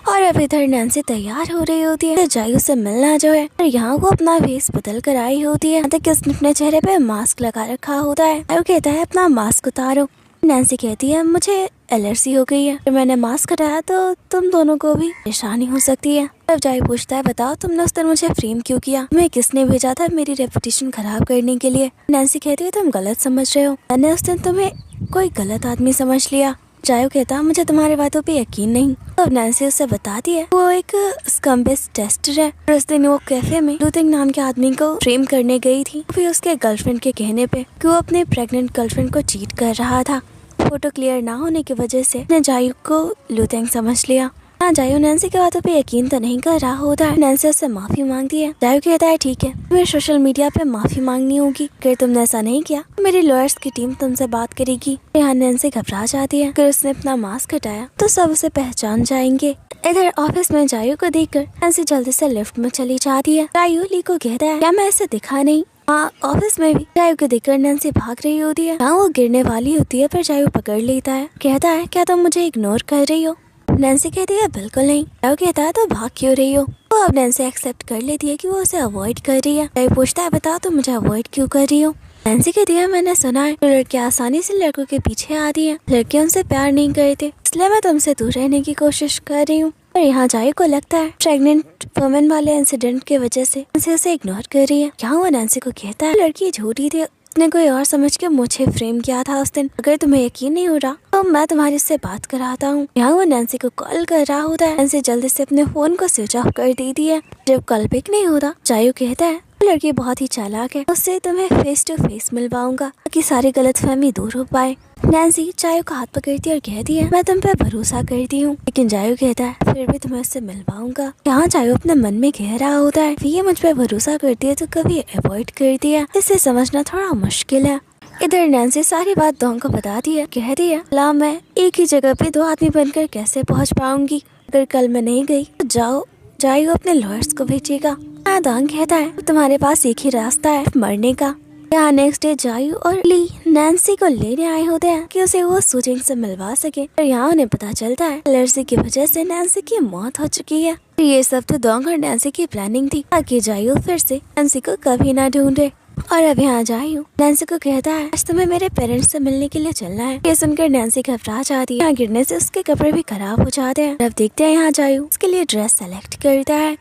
A: और अब इधर नैन्सी तैयार हो रही होती है जायू से मिलना जो है। और यहाँ वो अपना भेस बदल कर आई होती है। तक उसने अपने चेहरे पे मास्क लगा रखा होता है। जायू कहता है अपना मास्क उतारो। नैन्सी कहती है मुझे एलर्जी हो गई है, मैंने मास्क हटाया तो तुम दोनों को भी परेशानी हो सकती है। तब जायू पूछता है बताओ तुमने उस दिन मुझे फ्रेम क्यों किया, तुम्हें किसने भेजा था मेरी रेपुटेशन खराब करने के लिए। नैन्सी कहती है तुम गलत समझ रहे हो, मैंने उस दिन तुम्हें कोई गलत आदमी समझ लिया। जायो कहता मुझे तुम्हारी बातों पे यकीन नहीं। तो अब नैन्सी उसे बताती है वो एक स्कम्बेस टेस्टर है। और उस दिन वो कैफे में लूथिंग नाम के आदमी को फ्रेम करने गई थी, फिर उसके गर्लफ्रेंड के कहने पे कि वो अपने प्रेग्नेंट गर्लफ्रेंड को चीट कर रहा था। फोटो क्लियर ना होने की वजह से ने जायो को लूथिंग समझ लिया। हाँ, जायो नैन्सी की बातों पे यकीन तो नहीं कर रहा होता है। नैन्सी उससे माफी मांगती है। जायो कहता है ठीक है, तुम्हें सोशल मीडिया पे माफी मांगनी होगी। अगर तुमने ऐसा नहीं किया मेरी लॉयर्स की टीम तुमसे बात करेगी। यहाँ नैन्सी घबरा जाती है। अगर उसने अपना मास्क हटाया तो सब उसे पहचान जाएंगे। इधर ऑफिस में जायो को देखकर नैन्सी जल्दी से लिफ्ट में चली जाती है। जायो ली को कहता है क्या मैं ऐसे दिखा नहीं। हाँ, ऑफिस में भी जायो को देखकर नैन्सी भाग रही होती है। हाँ, वो गिरने वाली होती है पर जायो पकड़ लेता है। कहता है क्या तुम मुझे इग्नोर कर रही हो। नैन्सी कहती है बिल्कुल नहीं। जायो कहता है तो भाग क्यों रही हो। वो अब नैन्सी एक्सेप्ट कर लेती है कि वो उसे अवॉइड कर रही है। जायो पूछता है बताओ तुम मुझे अवॉइड क्यों कर रही हो। नैन्सी कहती है मैंने सुना है तो लड़कियां आसानी से लड़कों के पीछे आती हैं, लड़कियां उनसे प्यार नहीं करते, इसलिए मैं तुमसे दूर रहने की कोशिश कर रही हूँ। और यहाँ जायो को लगता है प्रेग्नेंट वुमेन वाले इंसिडेंट की वजह से नैन्सी उसे इग्नोर कर रही है। क्या वो नैन्सी को कहता है लड़की झूठी थी, उसने कोई और समझ के मुझे फ्रेम किया था उस दिन। अगर तुम्हें यकीन नहीं हो रहा तो मैं तुम्हारे से बात कराता हूँ। यहाँ वो नैन्सी को कॉल कर रहा होता है। नैन्सी जल्दी से अपने फोन को स्विच ऑफ कर देती है। जब कॉल पिक नहीं होता जायो कहता है लड़की बहुत ही चालाक है, उससे तुम्हें फेस टू फेस मिलवाऊंगा ताकि सारी गलतफहमी दूर हो पाए। नैन्सी जायो का हाथ पकड़ती है और कहती है मैं तुम पे भरोसा करती हूँ, लेकिन जायो कहता है फिर भी तुम्हें उससे मिलवाऊंगा। यहाँ जायो अपने मन में कह रहा होता है ये मुझ पे भरोसा करती है तो कभी अवॉइड करती है, इसे समझना थोड़ा मुश्किल है। इधर नैन्सी सारी बात डॉन को बताती है। कहती है ला मैं एक ही जगह पे दो आदमी बनकर कैसे पहुँच पाऊंगी। अगर कल मैं नहीं गई तो जायो अपने लॉयर्स को भेजेगा। डॉन कहता है तुम्हारे पास एक ही रास्ता है मरने का। यहाँ नेक्स्ट डे जायो और ली नैन्सी को लेने आए होते हैं कि उसे वो सुजिंग से मिलवा सके। और यहाँ उन्हें पता चलता है एलर्जी की वजह से नैन्सी की मौत हो चुकी है। ये सब तो डॉन और नैन्सी की प्लानिंग थी ताकि जायो फिर से नैन्सी को कभी ना ढूंढे। और अब यहाँ जायो नैन्सी को कहता है आज तुम्हें मेरे पेरेंट्स से मिलने के लिए चलना है। ये सुनकर नैन्सी घबरा जाती है। यहाँ गिरने से उसके कपड़े भी खराब हो जाते हैं। अब देखते हैं यहाँ जायो उसके लिए ड्रेस सेलेक्ट करता है।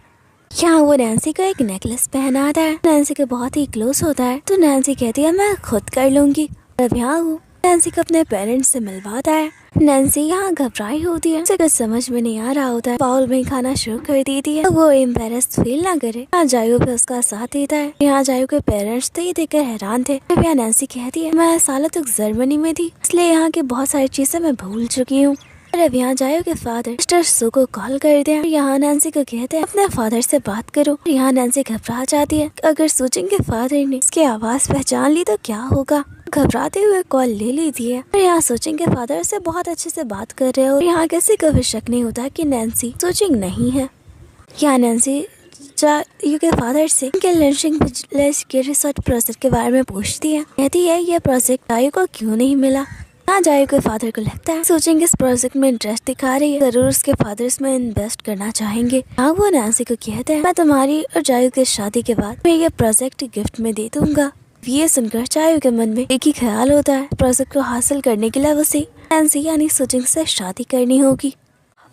A: यहाँ वो नैन्सी को एक नेकलेस पहनाता है। नैन्सी के बहुत ही क्लोज होता है तो नैन्सी कहती है मैं खुद कर लूंगी। अब यहाँ वो नैन्सी को अपने पेरेंट्स से मिलवाता है। नैन्सी यहाँ घबराई होती है, उसे कुछ समझ में नहीं आ रहा होता है। बाउल में खाना शुरू कर देती है तो वो एम्बेरस फील ना करे। यहाँ जायो भी उसका साथ देता है। यहाँ जायो के पेरेंट्स तो ये देखकर हैरान थे। अब यहाँ नैन्सी कहती है मैं सालों तक जर्मनी में थी इसलिए यहाँ की बहुत सारी चीजें मैं भूल चुकी हूँ। और अब यहाँ जायो के फादर मिस्टर सू को कॉल करते हैं। यहाँ नैन्सी को कहते हैं अपने फादर से बात करो। यहाँ नैन्सी घबरा जाती है अगर सुजिंग के फादर ने इसकी आवाज पहचान ली तो क्या होगा। घबराते हुए कॉल ले लेती है और यहाँ सुजिंग के फादर से बहुत अच्छे से बात कर रहे हो। यहाँ किसी को भी शक नहीं होता कि नैन्सी सुजिंग नहीं है। यहाँ नैन्सी जायो के फादर से उनके लंचिंग के रिसर्च प्रोजेक्ट के बारे में पूछती है। कहती है ये प्रोजेक्ट जायो को क्यों नहीं मिला। हाँ, जायो के फादर को लगता है सोचेंगे इस प्रोजेक्ट में इंटरेस्ट दिखा रही है, जरूर उसके फादर इसमें इन्वेस्ट करना चाहेंगे। हाँ, वो नैन्सी को कहते हैं मैं तुम्हारी और जायो की शादी के बाद मैं ये प्रोजेक्ट गिफ्ट में दे दूंगा। ये सुनकर जायो के मन में एक ही ख्याल होता है प्रोजेक्ट को हासिल करने के लिए उसे नैन्सी यानी सुजिंग से शादी करनी होगी।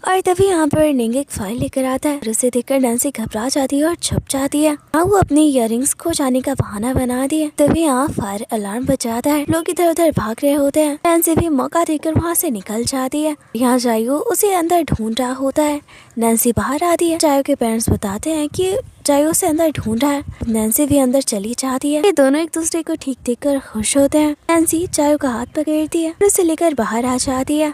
A: और तभी यहाँ पर निंग एक फाइल लेकर आता है और उसे देखकर नैन्सी घबरा जाती है और छुप जाती है। हाँ, वो अपनी इयररिंग्स खो जाने का बहाना बना दिया। तभी यहाँ फायर अलार्म बजाता है, लोग इधर उधर भाग रहे होते हैं। नैन्सी भी मौका देकर वहाँ से निकल जाती है। यहाँ जायो उसे अंदर ढूंढ रहा होता है। नैन्सी बाहर आती है। जायो के पेरेंट्स बताते हैं कि जायो उसे अंदर ढूंढ रहा है। नैन्सी भी अंदर चली जाती है। ये दोनों एक दूसरे को ठीक देखकर खुश होते हैं। नैन्सी जायो का हाथ पकड़ती है और उसे लेकर बाहर आ जाती है।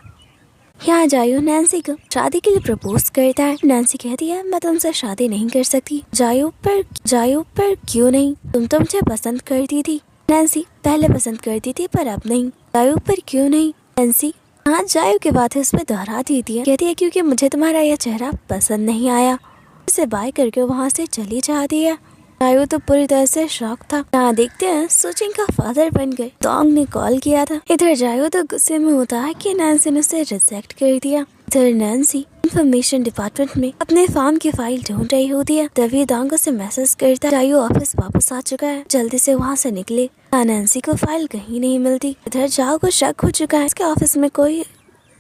A: यहाँ जायो नैन्सी को शादी के लिए प्रपोज करता है। नैन्सी कहती है मैं तुमसे शादी नहीं कर सकती। जायो पर क्यों नहीं, तुम तो मुझे पसंद करती थी। नैन्सी पहले पसंद करती थी पर अब नहीं। जायो पर क्यों नहीं। नैन्सी हाँ, जायो के बात उस पर दोहरा देती है। कहती है क्योंकि मुझे तुम्हारा यह चेहरा पसंद नहीं आया। इसे बाय करके वहाँ से चली जाती है। जायो तो पूरी तरह से शॉक था। यहाँ देखते हैं सुजिंग का फादर बन गए। डॉन्ग ने कॉल किया था। इधर जायो तो गुस्से में होता है कि नैन्सी ने उसे रिजेक्ट कर दिया। इधर नैन्सी इंफॉर्मेशन डिपार्टमेंट में अपने फार्म की फाइल ढूंढ रही होती है। तभी डॉन्ग उसे मैसेज करता है जायो ऑफिस वापस आ चुका है, जल्दी से वहाँ से निकले। नैन्सी को फाइल कहीं नहीं मिलती। इधर जायो को शक हो चुका है इसके ऑफिस में कोई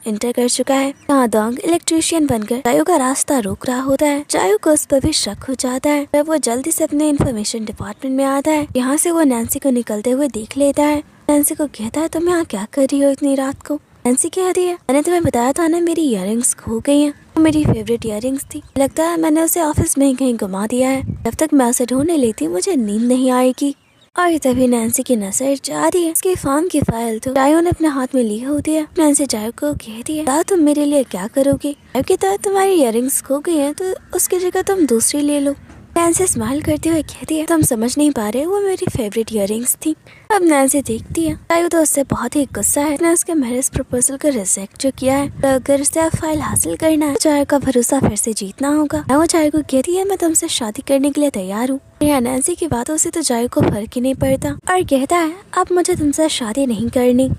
A: इंटर कर चुका है। यहाँ डॉन्ग इलेक्ट्रिशियन बनकर जायो का रास्ता रोक रहा होता है। जायो को उस पर भी शक हो जाता है। तब वो जल्दी से अपने इंफॉर्मेशन डिपार्टमेंट में आता है। यहाँ से वो नैन्सी को निकलते हुए देख लेता है। नैन्सी को कहता है तुम यहाँ क्या कर रही हो इतनी रात को। नैन्सी कहती है, मैंने तुम्हें बताया था ना मेरी इयररिंग्स खो गई हैं। वो मेरी फेवरेट इयररिंग्स थी। लगता है मैंने उसे ऑफिस में कहीं गुमा दिया है। जब तक मैं उसे ढूंढने लेती मुझे नींद नहीं आएगी। और तभी नैन्सी की नजर जा रही है उसके फॉर्म की फाइल। तो जायो ने अपने हाथ में ली होती है। नैन्सी जायो को कहती है, बताओ तुम मेरे लिए क्या करोगे? जायो कहता है, तुम्हारी इयररिंग्स खो गई हैं तो उसकी जगह तुम दूसरी ले लो। नैन्सी स्माइल करते हुए कहती है, तुम समझ नहीं पा रहे, वो मेरी फेवरेट इयररिंग्स थी। अब नैन्सी देखती है जायो तो उससे बहुत ही गुस्सा है। उसने उसके मैरिज प्रपोजल को रिजेक्ट जो किया है। तो अगर उससे अब फाइल हासिल करना है, जायो का भरोसा फिर से जीतना होगा। वो जायो को कहती है, मैं तुमसे शादी करने के लिए तैयार हूँ। नैन्सी की बातों से तो जायो को फर्क ही नहीं पड़ता और कहता है, अब मुझे तुमसे शादी नहीं करनी।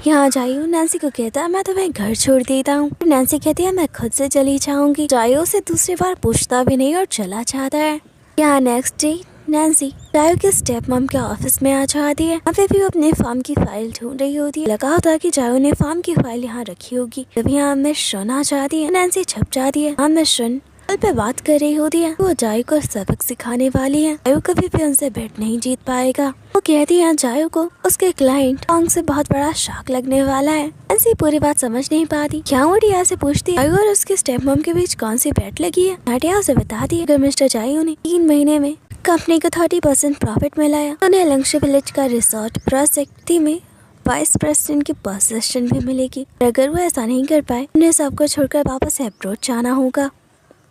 A: यहाँ जायो नैन्सी को कहता है, मैं तुम्हें घर छोड़ देता हूँ। नैन्सी कहती है, मैं खुद से चली जाऊंगी। जायो उसे दूसरी बार पूछता भी नहीं और चला जाता है। यहाँ नेक्स्ट डे नैन्सी जायो के स्टेप मॉम के ऑफिस में आ जाती है। यहाँ पे भी वो अपने फॉर्म की फाइल ढूंढ रही होती है। लगा होता कि जायो ने फॉर्म की फाइल यहाँ रखी होगी। जब यहाँ मिस शन आ जाती है, नैन्सी छप जाती है। हाँ मिस शन कल पे बात कर रही होती है। वो जायो को सबक सिखाने वाली है। जायो कभी भी उनसे बेट नहीं जीत पाएगा। वो कहती है जायो को उसके क्लाइंट पोंग से बहुत बड़ा शॉक लगने वाला है। नैन्सी पूरी बात समझ नहीं पाती। क्या वो डिया से पूछती है जायो और उसके स्टेप मॉम के बीच कौन सी बेट लगी है। नाडिया उसे बताती है अगर मिस्टर जायो ने 3 महीने में कंपनी को 30% प्रॉफिट मिलाया तो उन्हें लंगशी विलेज का रिसोर्ट प्रोजेक्ट में वाइस प्रेसिडेंट की पोजीशन भी मिलेगी। अगर वो ऐसा नहीं कर पाए, उन्हें सबको छोड़कर वापस अब्रॉड जाना होगा।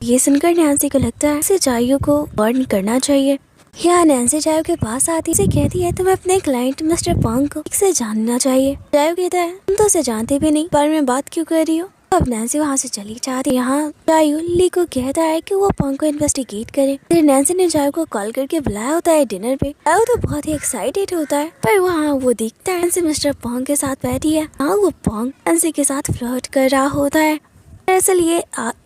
A: ये सुनकर नैन्सी को लगता है उसे जायो को वार्न करना चाहिए। यहाँ नैन्सी जायो के पास आती है। कहती है, तुम्हें अपने क्लाइंट मिस्टर पोंग को ठीक से जानना चाहिए। जायो कहता है, तुम तो उसे जानते भी नहीं, बारे में बात क्यों कर रही हो? अब नैन्सी वहाँ से चली जाती है। यहाँ जायो ली को कहता है कि वो पोंग को इन्वेस्टिगेट करे। फिर नैन्सी ने जायो को कॉल करके बुलाया होता है डिनर पे। जायो तो बहुत ही एक्साइटेड होता है, पर वहाँ वो दिखता है नैन्सी मिस्टर पोंग के साथ बैठी है। हाँ वो पोंग नैन्सी के साथ फ्लर्ट कर रहा होता है। दरअसल ये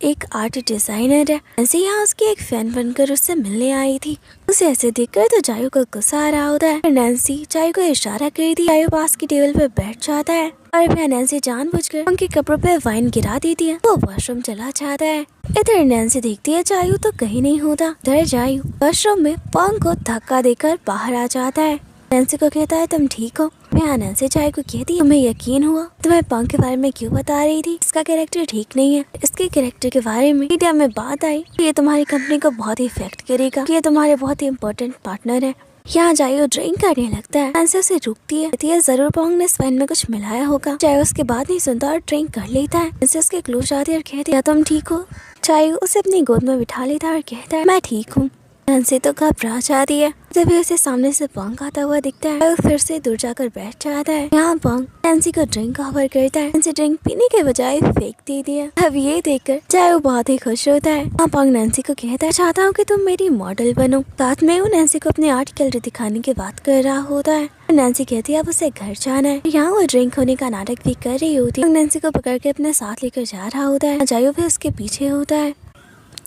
A: एक आर्ट डिजाइनर है। नैन्सी यहाँ उसकी एक फैन बनकर उससे मिलने आई थी। उसे ऐसे देखकर तो जायो को गुस्सा आ रहा होता है। नैन्सी जायो को इशारा कर दी। जायो पास की टेबल पे बैठ जाता है और फिर नैन्सी जानबूझकर उनके कपड़ों पे वाइन गिरा देती है। वो वॉशरूम चला जाता है। इधर नैन्सी देखती है जायो तो कहीं नहीं होता। इधर जायो वॉशरूम में पोंग को धक्का देकर बाहर आ जाता है। नैन्सी को कहता है, तुम ठीक हो? मैं नैन्सी जायो को कहती है, तुम्हें यकीन हुआ? तुम्हें पोंग के बारे में क्यों बता रही थी? इसका कैरेक्टर ठीक नहीं है। इसके कैरेक्टर के बारे में मीडिया में बात आई, ये तुम्हारी कंपनी को बहुत ही इफेक्ट करेगा। ये तुम्हारे बहुत ही इम्पोर्टेंट पार्टनर है। यहाँ जायो ड्रिंक करने लगता है। नैन्सी उसे रोकती है, कहती है, जरूर पोंग ने इस वाइन में कुछ मिलाया होगा। जायो उसके बात नहीं सुनता और ड्रिंक कर लेता है। नैन्सी उसके क्लोज आती है और कहती है, तुम ठीक हो? जायो उसे अपनी गोद में बिठा लेता है और कहता है, मैं ठीक हूँ। नैन्सी तो घबरा जाती है। तभी उसे सामने से पोंग आता हुआ दिखता है और फिर से दूर जाकर बैठ जाता है। यहाँ पोंग नैन्सी को ड्रिंक ऑफर करता है। नैन्सी ड्रिंक पीने के बजाय फेंक देती है। अब ये देखकर जायो बहुत ही खुश होता है। यहाँ पोंग नैन्सी को कहता है, चाहता हूँ कि तुम मेरी मॉडल बनो। साथ में वो नैन्सी को अपने आर्ट गैलरी दिखाने की बात कर रहा होता है। नैन्सी कहती है अब उसे घर जाना है। यहाँ वो ड्रिंक होने का नाटक भी कर रही होती है। नैन्सी को पकड़ के अपने साथ लेकर जा रहा होता है। जायो भी उसके पीछे होता है।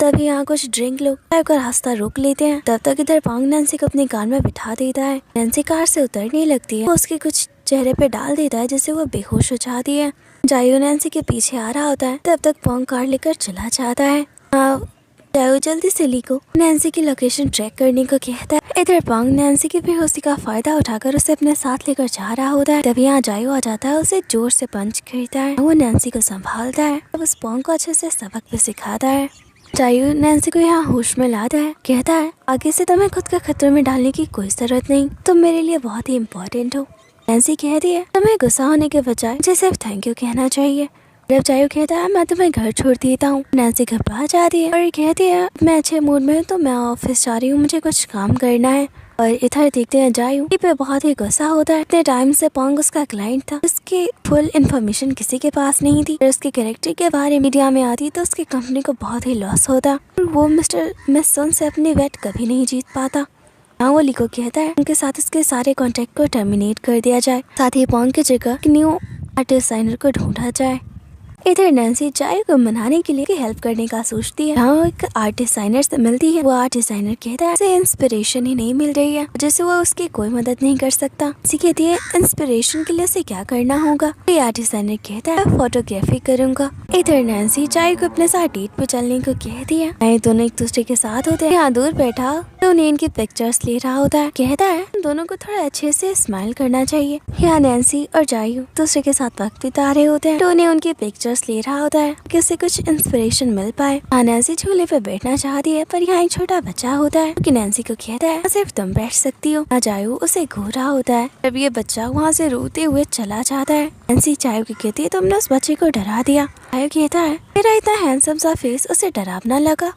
A: तभी यहाँ कुछ ड्रिंक लोग जायो का रास्ता रोक लेते हैं। तब तक इधर पोंग नैन्सी को अपनी कार में बिठा देता है। नैन्सी कार से उतरने लगती है। वो उसके कुछ चेहरे पे डाल देता है जिससे वो बेहोश हो जाती है। जायो नैन्सी के पीछे आ रहा होता है। तब तक पोंग कार लेकर चला जाता है। जायो जल्दी से ली को नैन्सी की लोकेशन ट्रैक करने को कहता है। इधर पोंग नैन्सी की बेहोशी का फायदा उठाकर उसे अपने साथ लेकर जा रहा होता है। तभी यहाँ जायो आ जाता है, उसे जोर से पंच करता है। वो नैन्सी को संभालता है। अब उस पोंग को अच्छे से सबक भी सिखाता है। जायो नैन्सी को यहाँ होश में लाता है। कहता है, आगे से तुम्हें खुद का खतरे में डालने की कोई जरूरत नहीं। तुम मेरे लिए बहुत ही इम्पोर्टेंट हो। नैन्सी कहती है, तुम्हें गुस्सा होने के बजाय मुझे सिर्फ थैंक यू कहना चाहिए। जब जायो कहता है, मैं तुम्हें घर छोड़ देता हूँ। नैन्सी घबरा जाती है और कहती है, मैं अच्छे मूड में हूँ तो मैं ऑफिस जा रही हूँ, मुझे कुछ काम करना है। और इधर देखते हैं जायो पे बहुत ही गुस्सा होता है। इतने टाइम से पोंग उसका क्लाइंट था, उसकी फुल इन्फॉर्मेशन किसी के पास नहीं थी। उसके कैरेक्टर के बारे में मीडिया में आती तो उसकी कंपनी को बहुत ही लॉस होता। वो मिस सन से अपनी वेट कभी नहीं जीत पाता। वो ली को कहता है उनके साथ उसके सारे कॉन्ट्रैक्ट को टर्मिनेट कर दिया जाए। साथ ही पोंग की जगह न्यू आर्ट डिजाइनर को ढूंढा जाए। इधर नैन्सी जायू को मनाने के लिए हेल्प करने का सोचती है। हाँ, एक आर्ट डिजाइनर से मिलती है। वो आर्ट डिजाइनर कहता है उसे इंस्पिरेशन ही नहीं मिल रही है, जैसे वो उसकी कोई मदद नहीं कर सकता। इसी कहती है इंस्पिरेशन के लिए उसे क्या करना होगा। ये आर्ट डिजाइनर कहता है फोटोग्राफी करूंगा। इधर नैन्सी जायू को अपने साथ डेट पे चलने को कहती है। दोनों एक दूसरे के साथ होते हैं। यहाँ दूर बैठा टोनी इनकी पिक्चर्स ले रहा होता है। कहता है दोनों को थोड़ा अच्छे से स्माइल करना चाहिए। यहाँ नैन्सी और जायू दूसरे के साथ वक्त बिता रहे होते हैं। टोनी उनकी पिक्चर्स ले रहा होता है कि उससे कुछ इंस्पिरेशन मिल पाए। नैन्सी झूले पे बैठना चाहती है, पर यहाँ एक छोटा बच्चा होता है कि नैन्सी को कहता है सिर्फ तुम बैठ सकती हो। जायू उसे घूर रहा होता है। जब ये बच्चा वहाँ से रोते हुए चला जाता है, नैन्सी जायू को कहती है तुमने उस बच्चे को डरा दिया। जायू कहता है मेरा इतना हैंडसम सा फेस उसे डरावना लगा।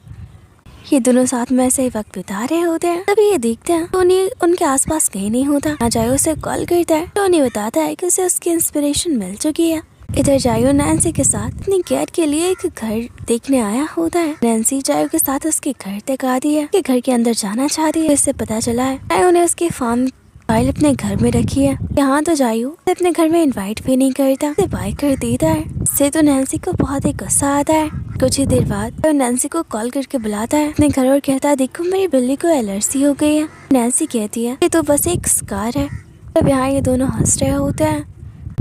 A: ये दोनों साथ में ऐसे ही वक्त बिता रहे होते हैं। तभी ये देखते हैं टोनी उनके आसपास कहीं नहीं होता। जायू उसे कॉल करता है। टोनी बताता है कि उसे उसकी इंस्पिरेशन मिल चुकी है। इधर जायू नैन्सी के साथ अपनी कैट के लिए एक घर देखने आया होता है। नैन्सी जायू के साथ उसके घर तक आती है कि घर के अंदर जाना चाहती है। इससे पता चला है जायू ने उसके फार्म फाइल अपने घर में रखी है। यहाँ तो जायू अपने घर में इनवाइट भी नहीं करता, उसे बाय कर देता है। इससे तो नैन्सी को बहुत ही गुस्सा आता है। कुछ ही देर बाद तो नैन्सी को कॉल करके बुलाता है अपने घर और कहता है देखो मेरी बिल्ली को एलर्जी हो गई है। नैन्सी कहती है ये तो बस एक स्कार है। तब यहाँ ये दोनों हंस रहे होते हैं।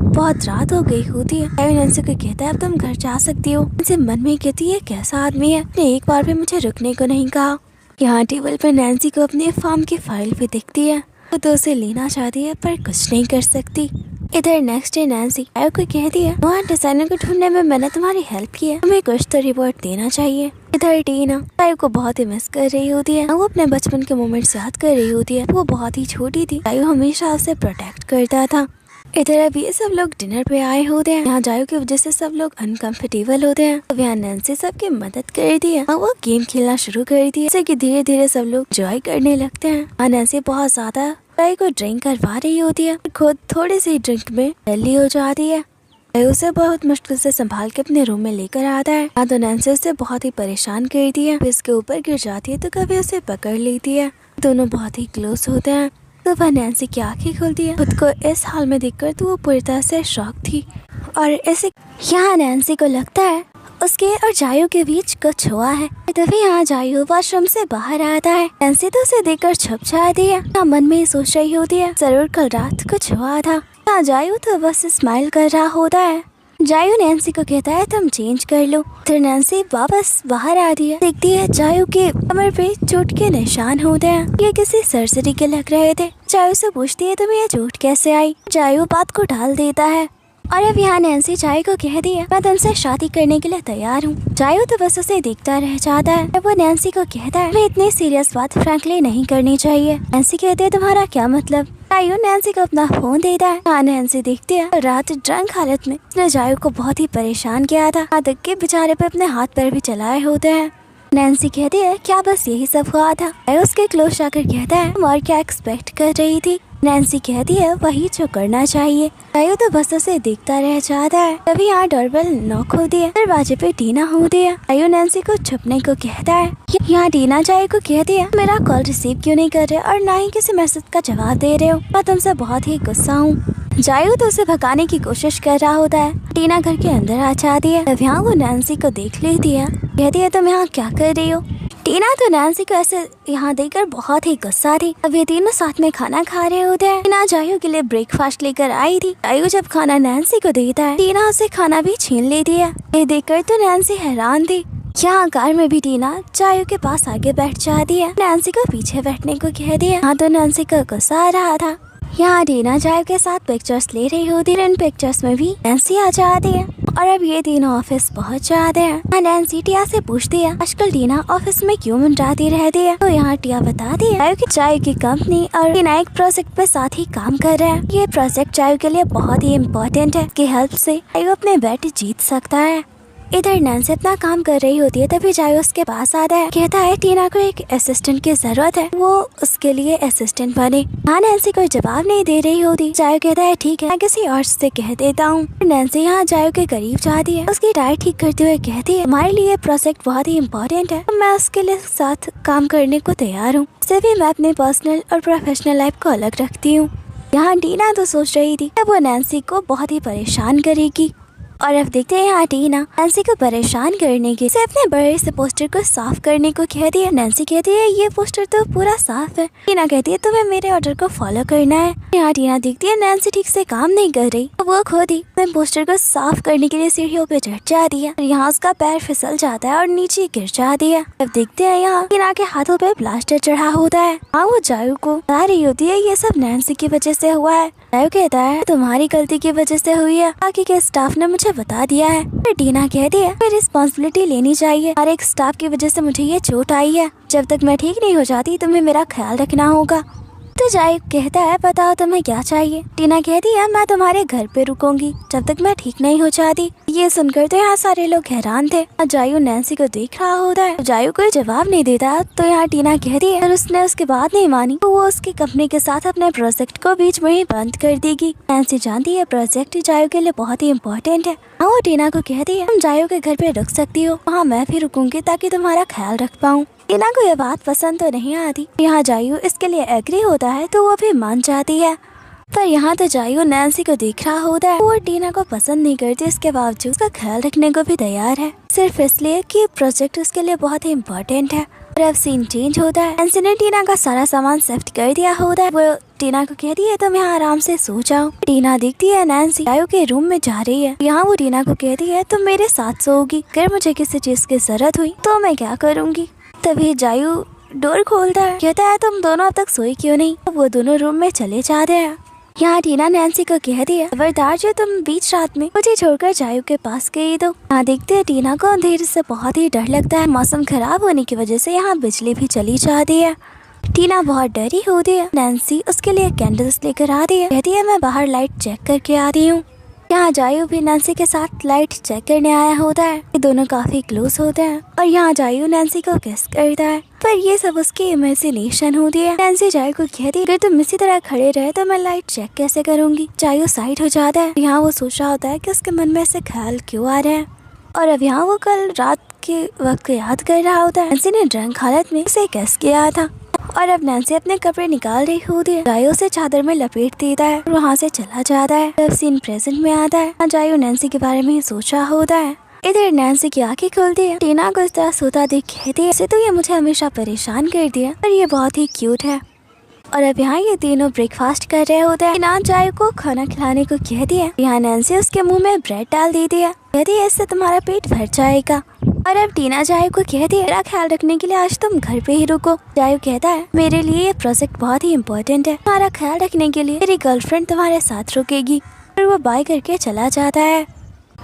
A: बहुत रात हो गई होती है। नैन्सी को कहता है अब तुम घर जा सकती हो। नैन्सी मन में कहती है कैसा आदमी है, उसने एक बार भी मुझे रुकने को नहीं कहा। यहाँ टेबल पर नैन्सी को अपने फार्म की फाइल भी दिखती है। वो तो उसे लेना चाहती है पर कुछ नहीं कर सकती। इधर नेक्स्ट डे नैन्सी जायू को कहती है वहाँ डिजाइनर को ढूंढने में मैंने तुम्हारी हेल्प की है, तुम्हें कुछ तो रिवॉर्ड देना चाहिए। इधर टीना जायू को बहुत ही मिस कर रही होती है। वो अपने बचपन के मोमेंट्स याद कर रही होती है। वो बहुत ही छोटी थी। जायू हमेशा उसे प्रोटेक्ट करता था। इधर अब ये सब लोग डिनर पे आए होते हैं। यहाँ जायू की वजह से सब लोग अनकंफर्टेबल होते हैं। अब यहाँ नैन्सी सबकी मदद करती है और वो गेम खेलना शुरू करती है, जैसे कि धीरे धीरे सब लोग एंजॉय करने लगते हैं। नैन्सी बहुत ज्यादा जायू को ड्रिंक करवा रही होती है, खुद थोड़ी सी ड्रिंक में डल्ली हो जाती है। जायू उसे बहुत मुश्किल से संभाल के अपने रूम में लेकर आता है। हाँ तो नैन्सी उसे बहुत ही परेशान करती है। इसके ऊपर गिर जाती है तो कभी उसे पकड़ लेती है। दोनों बहुत ही क्लोज होते हैं। तो वह नैन्सी की आंखें खुलती है। खुद को इस हाल में देखकर तो वो पूरी तरह से शॉक थी और ऐसे यहाँ नैन्सी को लगता है उसके और जायू के बीच कुछ हुआ है। तभी यहाँ जायू वॉशरूम से बाहर आता है। नैन्सी तो उसे देखकर छुप जाती है। यहाँ मन में ही सोच रही होती है जरूर कल रात कुछ हुआ था। यहाँ जायू तो बस स्माइल कर रहा होता है। जायू नैन्सी को कहता है तुम चेंज कर लो। फिर नैन्सी वापस बाहर आती है। देखती है जायू के कमर पे चोट के निशान होते हैं। ये किसी सर्जरी के लग रहे थे। जायू से पूछती है तुम्हें ये चोट कैसे आई। जायू बात को टाल देता है। और अब यहाँ नैन्सी जायू को कहती है मैं तुमसे शादी करने के लिए तैयार हूँ। जायू तो बस उसे देखता रह जाता है। वो नैन्सी को कहता है मैं इतनी सीरियस बात फ्रैंकली नहीं करनी चाहिए। नैन्सी कहती है तुम्हारा क्या मतलब। जायू नैन्सी को अपना फोन देता है। हाँ नैन्सी देखती है रात ड्रंक हालत में उसने जायू को बहुत ही परेशान किया था। आदक के बेचारे पे अपने हाथ पैर भी चलाए होते हैं। नैन्सी कहती है क्या बस यही सब हुआ था। जायू उसके क्लोज जाकर कहता है तुम और क्या एक्सपेक्ट कर रही थी। नैन्सी कहती है वही जो करना चाहिए। जायू तो बस उसे देखता रह जाता है। तभी यहाँ डोरबेल नॉक होती है। दरवाजे पे टीना होती है। जायू नैन्सी को छुपने को कहता है। यहाँ टीना जायू को कहती है मेरा कॉल रिसीव क्यों नहीं कर रहे और ना ही किसी मैसेज का जवाब दे रहे हो। मैं तुमसे बहुत ही गुस्सा हूँ। जायू तो उसे भगाने की कोशिश कर रहा होता है। टीना घर के अंदर आ जाती है। तब यहाँ वो नैन्सी को देख लेती है। कहती है तुम यहाँ क्या कर रही हो। टीना तो नैन्सी को ऐसे यहाँ देखकर बहुत ही गुस्सा थी। अब ये तीनों साथ में खाना खा रहे होते हैं। टीना जायू के लिए ब्रेकफास्ट लेकर आई थी। जायू जब खाना नैन्सी को देता है टीना उसे खाना भी छीन लेती है। ये देखकर तो नैन्सी हैरान थी। यहाँ कार में भी टीना जायू के पास आगे बैठ जाती है। नैन्सी को पीछे बैठने को कहती है। हाँ तो नैन्सी को गुस्सा आ रहा था। यहाँ टीना जायू के साथ पिक्चर्स ले रही होती है। इन पिक्चर्स में भी नैन्सी आ जाती है और अब ये तीनों ऑफिस पहुँच जाते हैं। नैन्सी टिया से पूछती है आजकल टीना ऑफिस में क्यों मंडराती रहती है। तो यहाँ टिया बताती है कि जायू की कंपनी और टीना एक प्रोजेक्ट पे साथ ही काम कर रहे हैं। ये प्रोजेक्ट जायू के लिए बहुत ही इम्पोर्टेंट है। की हेल्प से जायू अपने बेट जीत सकता है। इधर नैन्सी अपना काम कर रही होती है। तभी जायू उसके पास आता है। कहता है टीना को एक असिस्टेंट की जरूरत है, वो उसके लिए असिस्टेंट बने। हाँ नैन्सी कोई जवाब नहीं दे रही होती। जायू कहता है ठीक है मैं किसी और से कह देता हूँ। नैन्सी यहाँ जायू के करीब जाती है। उसकी टायर ठीक करते हुए कहती है हमारे लिए प्रोजेक्ट बहुत ही इम्पोर्टेंट है, मैं उसके लिए साथ काम करने को तैयार हूँ। इससे भी मैं अपने पर्सनल और प्रोफेशनल लाइफ को अलग रखती हूँ। यहाँ टीना तो सोच रही थी वो नैन्सी को बहुत ही परेशान करेगी और अब देखते हैं यहाँ टीना नैन्सी को परेशान करने के से अपने बड़े से पोस्टर को साफ करने को कहती है। नैन्सी कहती है ये पोस्टर तो पूरा साफ है। टीना कहती है तुम्हें मेरे ऑर्डर को फॉलो करना है। यहाँ टीना देखती है नैन्सी ठीक से काम नहीं कर रही, तो वो खुद ही अपने पोस्टर को साफ करने के लिए सीढ़ियों पे चढ़ जाती है। यहाँ उसका पैर फिसल जाता है और नीचे गिर जाती है। अब देखते हैं यहाँ टीना के हाथों पे प्लास्टर चढ़ा होता है। हाँ वो जायू को बता रही होती है ये सब नैन्सी की वजह से हुआ है। जायू कहता है तुम्हारी गलती की वजह से हुई है, बाकी के स्टाफ ने मुझे बता दिया है। फिर टीना कहती है मैं रिस्पॉन्सिबिलिटी लेनी चाहिए, हर एक स्टाफ की वजह से मुझे ये चोट आई है। जब तक मैं ठीक नहीं हो जाती तुम्हें मेरा ख्याल रखना होगा। तो जायू कहता है बताओ तुम्हें क्या चाहिए। टीना कहती है मैं तुम्हारे घर पे रुकूंगी जब तक मैं ठीक नहीं हो जाती। ये सुनकर तो यहाँ सारे लोग हैरान थे। जायू नैन्सी को देख रहा होता है। जायू कोई जवाब नहीं देता तो यहाँ टीना कहती है उसने उसकी बात नहीं मानी तो वो उसकी कंपनी के साथ अपने प्रोजेक्ट को बीच में ही बंद कर देगी। नैन्सी जानती है प्रोजेक्ट जायू के लिए बहुत ही इम्पोर्टेंट है। हाँ वो टीना को कहती है तुम जायू के घर पे रुक सकती हो, वहाँ मैं भी रुकूंगी ताकि तुम्हारा ख्याल रख पाऊँ। टीना को ये बात पसंद तो नहीं आती। यहाँ जायू इसके लिए एग्री होता है तो वो भी मान जाती है। पर यहाँ तो जायू नैन्सी को देख रहा होता है। वो टीना को पसंद नहीं करती, इसके बावजूद उसका ख्याल रखने को भी तैयार है, सिर्फ इसलिए कि प्रोजेक्ट उसके लिए बहुत ही इम्पोर्टेंट है। और अब सीन चेंज होता है। नैन्सी ने टीना का सारा सामान शिफ्ट कर दिया होता है। वो टीना को कहती है तुम यहाँ आराम से सो जाओ। टीना देखती है नैन्सी जायू के रूम में जा रही है। यहाँ वो टीना को कहती है तुम मेरे साथ सोओगी, अगर मुझे किसी चीज की जरूरत हुई तो मैं क्या करूँगी। तभी जायू डोर खोलता है, कहता है तुम दोनों अब तक सोई क्यों नहीं। वो दोनों रूम में चले जाते हैं। यहाँ टीना नैन्सी को कहती है खबरदार जो तुम बीच रात में मुझे छोड़कर जायू के पास गई तो। यहाँ देखते हैं टीना को अंधेरे से बहुत ही डर लगता है। मौसम खराब होने की वजह से यहाँ बिजली भी चली जाती है। टीना बहुत डरी होती है। नैन्सी उसके लिए कैंडल्स लेकर आती है, कहती है मैं बाहर लाइट चेक करके आ रही हूँ। यहाँ जायू भी नैन्सी के साथ लाइट चेक करने आया होता है। ये दोनों काफी क्लोज होते हैं और यहाँ जायू नैन्सी को किस करता है, पर ये सब उसकी इमेजिनेशन होती है। नैन्सी जायू को कहती है अगर तुम इसी तरह खड़े रहे तो मैं लाइट चेक कैसे करूँगी। जायू साइड हो जाता है। यहाँ वो सोच रहा होता है कि उसके मन में ऐसे ख्याल क्यों आ रहे हैं। और अब यहाँ वो कल रात के वक्त याद कर रहा होता है। नैन्सी ने ड्रंक हालत में उसे किस किया था। और अब नैन्सी अपने कपड़े निकाल रही होती है। जायू उसे चादर में लपेट देता है और वहाँ से चला जाता है। तब सीन प्रेजेंट में आता है। जायू नैन्सी के बारे में ही सोच रहा होता है। इधर नैन्सी की आंखें खुलती है। टीना को इस तरह सोता देख कहती है इसे तो ये मुझे हमेशा परेशान कर दिया, पर ये बहुत ही क्यूट है। और अब यहाँ ये तीनों ब्रेकफास्ट कर रहे होते हैं। टीना जायू को खाना खिलाने को कहती है। यहाँ नैन्सी उसके मुंह में ब्रेड डाल देती है, कहती है इससे तुम्हारा पेट भर जाएगा। और अब टीना जायू को कहती है मेरा ख्याल रखने के लिए आज तुम घर पे ही रुको। जायू कहता है मेरे लिए ये प्रोजेक्ट बहुत ही इम्पोर्टेंट है, तुम्हारा ख्याल रखने के लिए मेरी गर्लफ्रेंड तुम्हारे साथ रुकेगी। और वो बाय करके चला जाता है।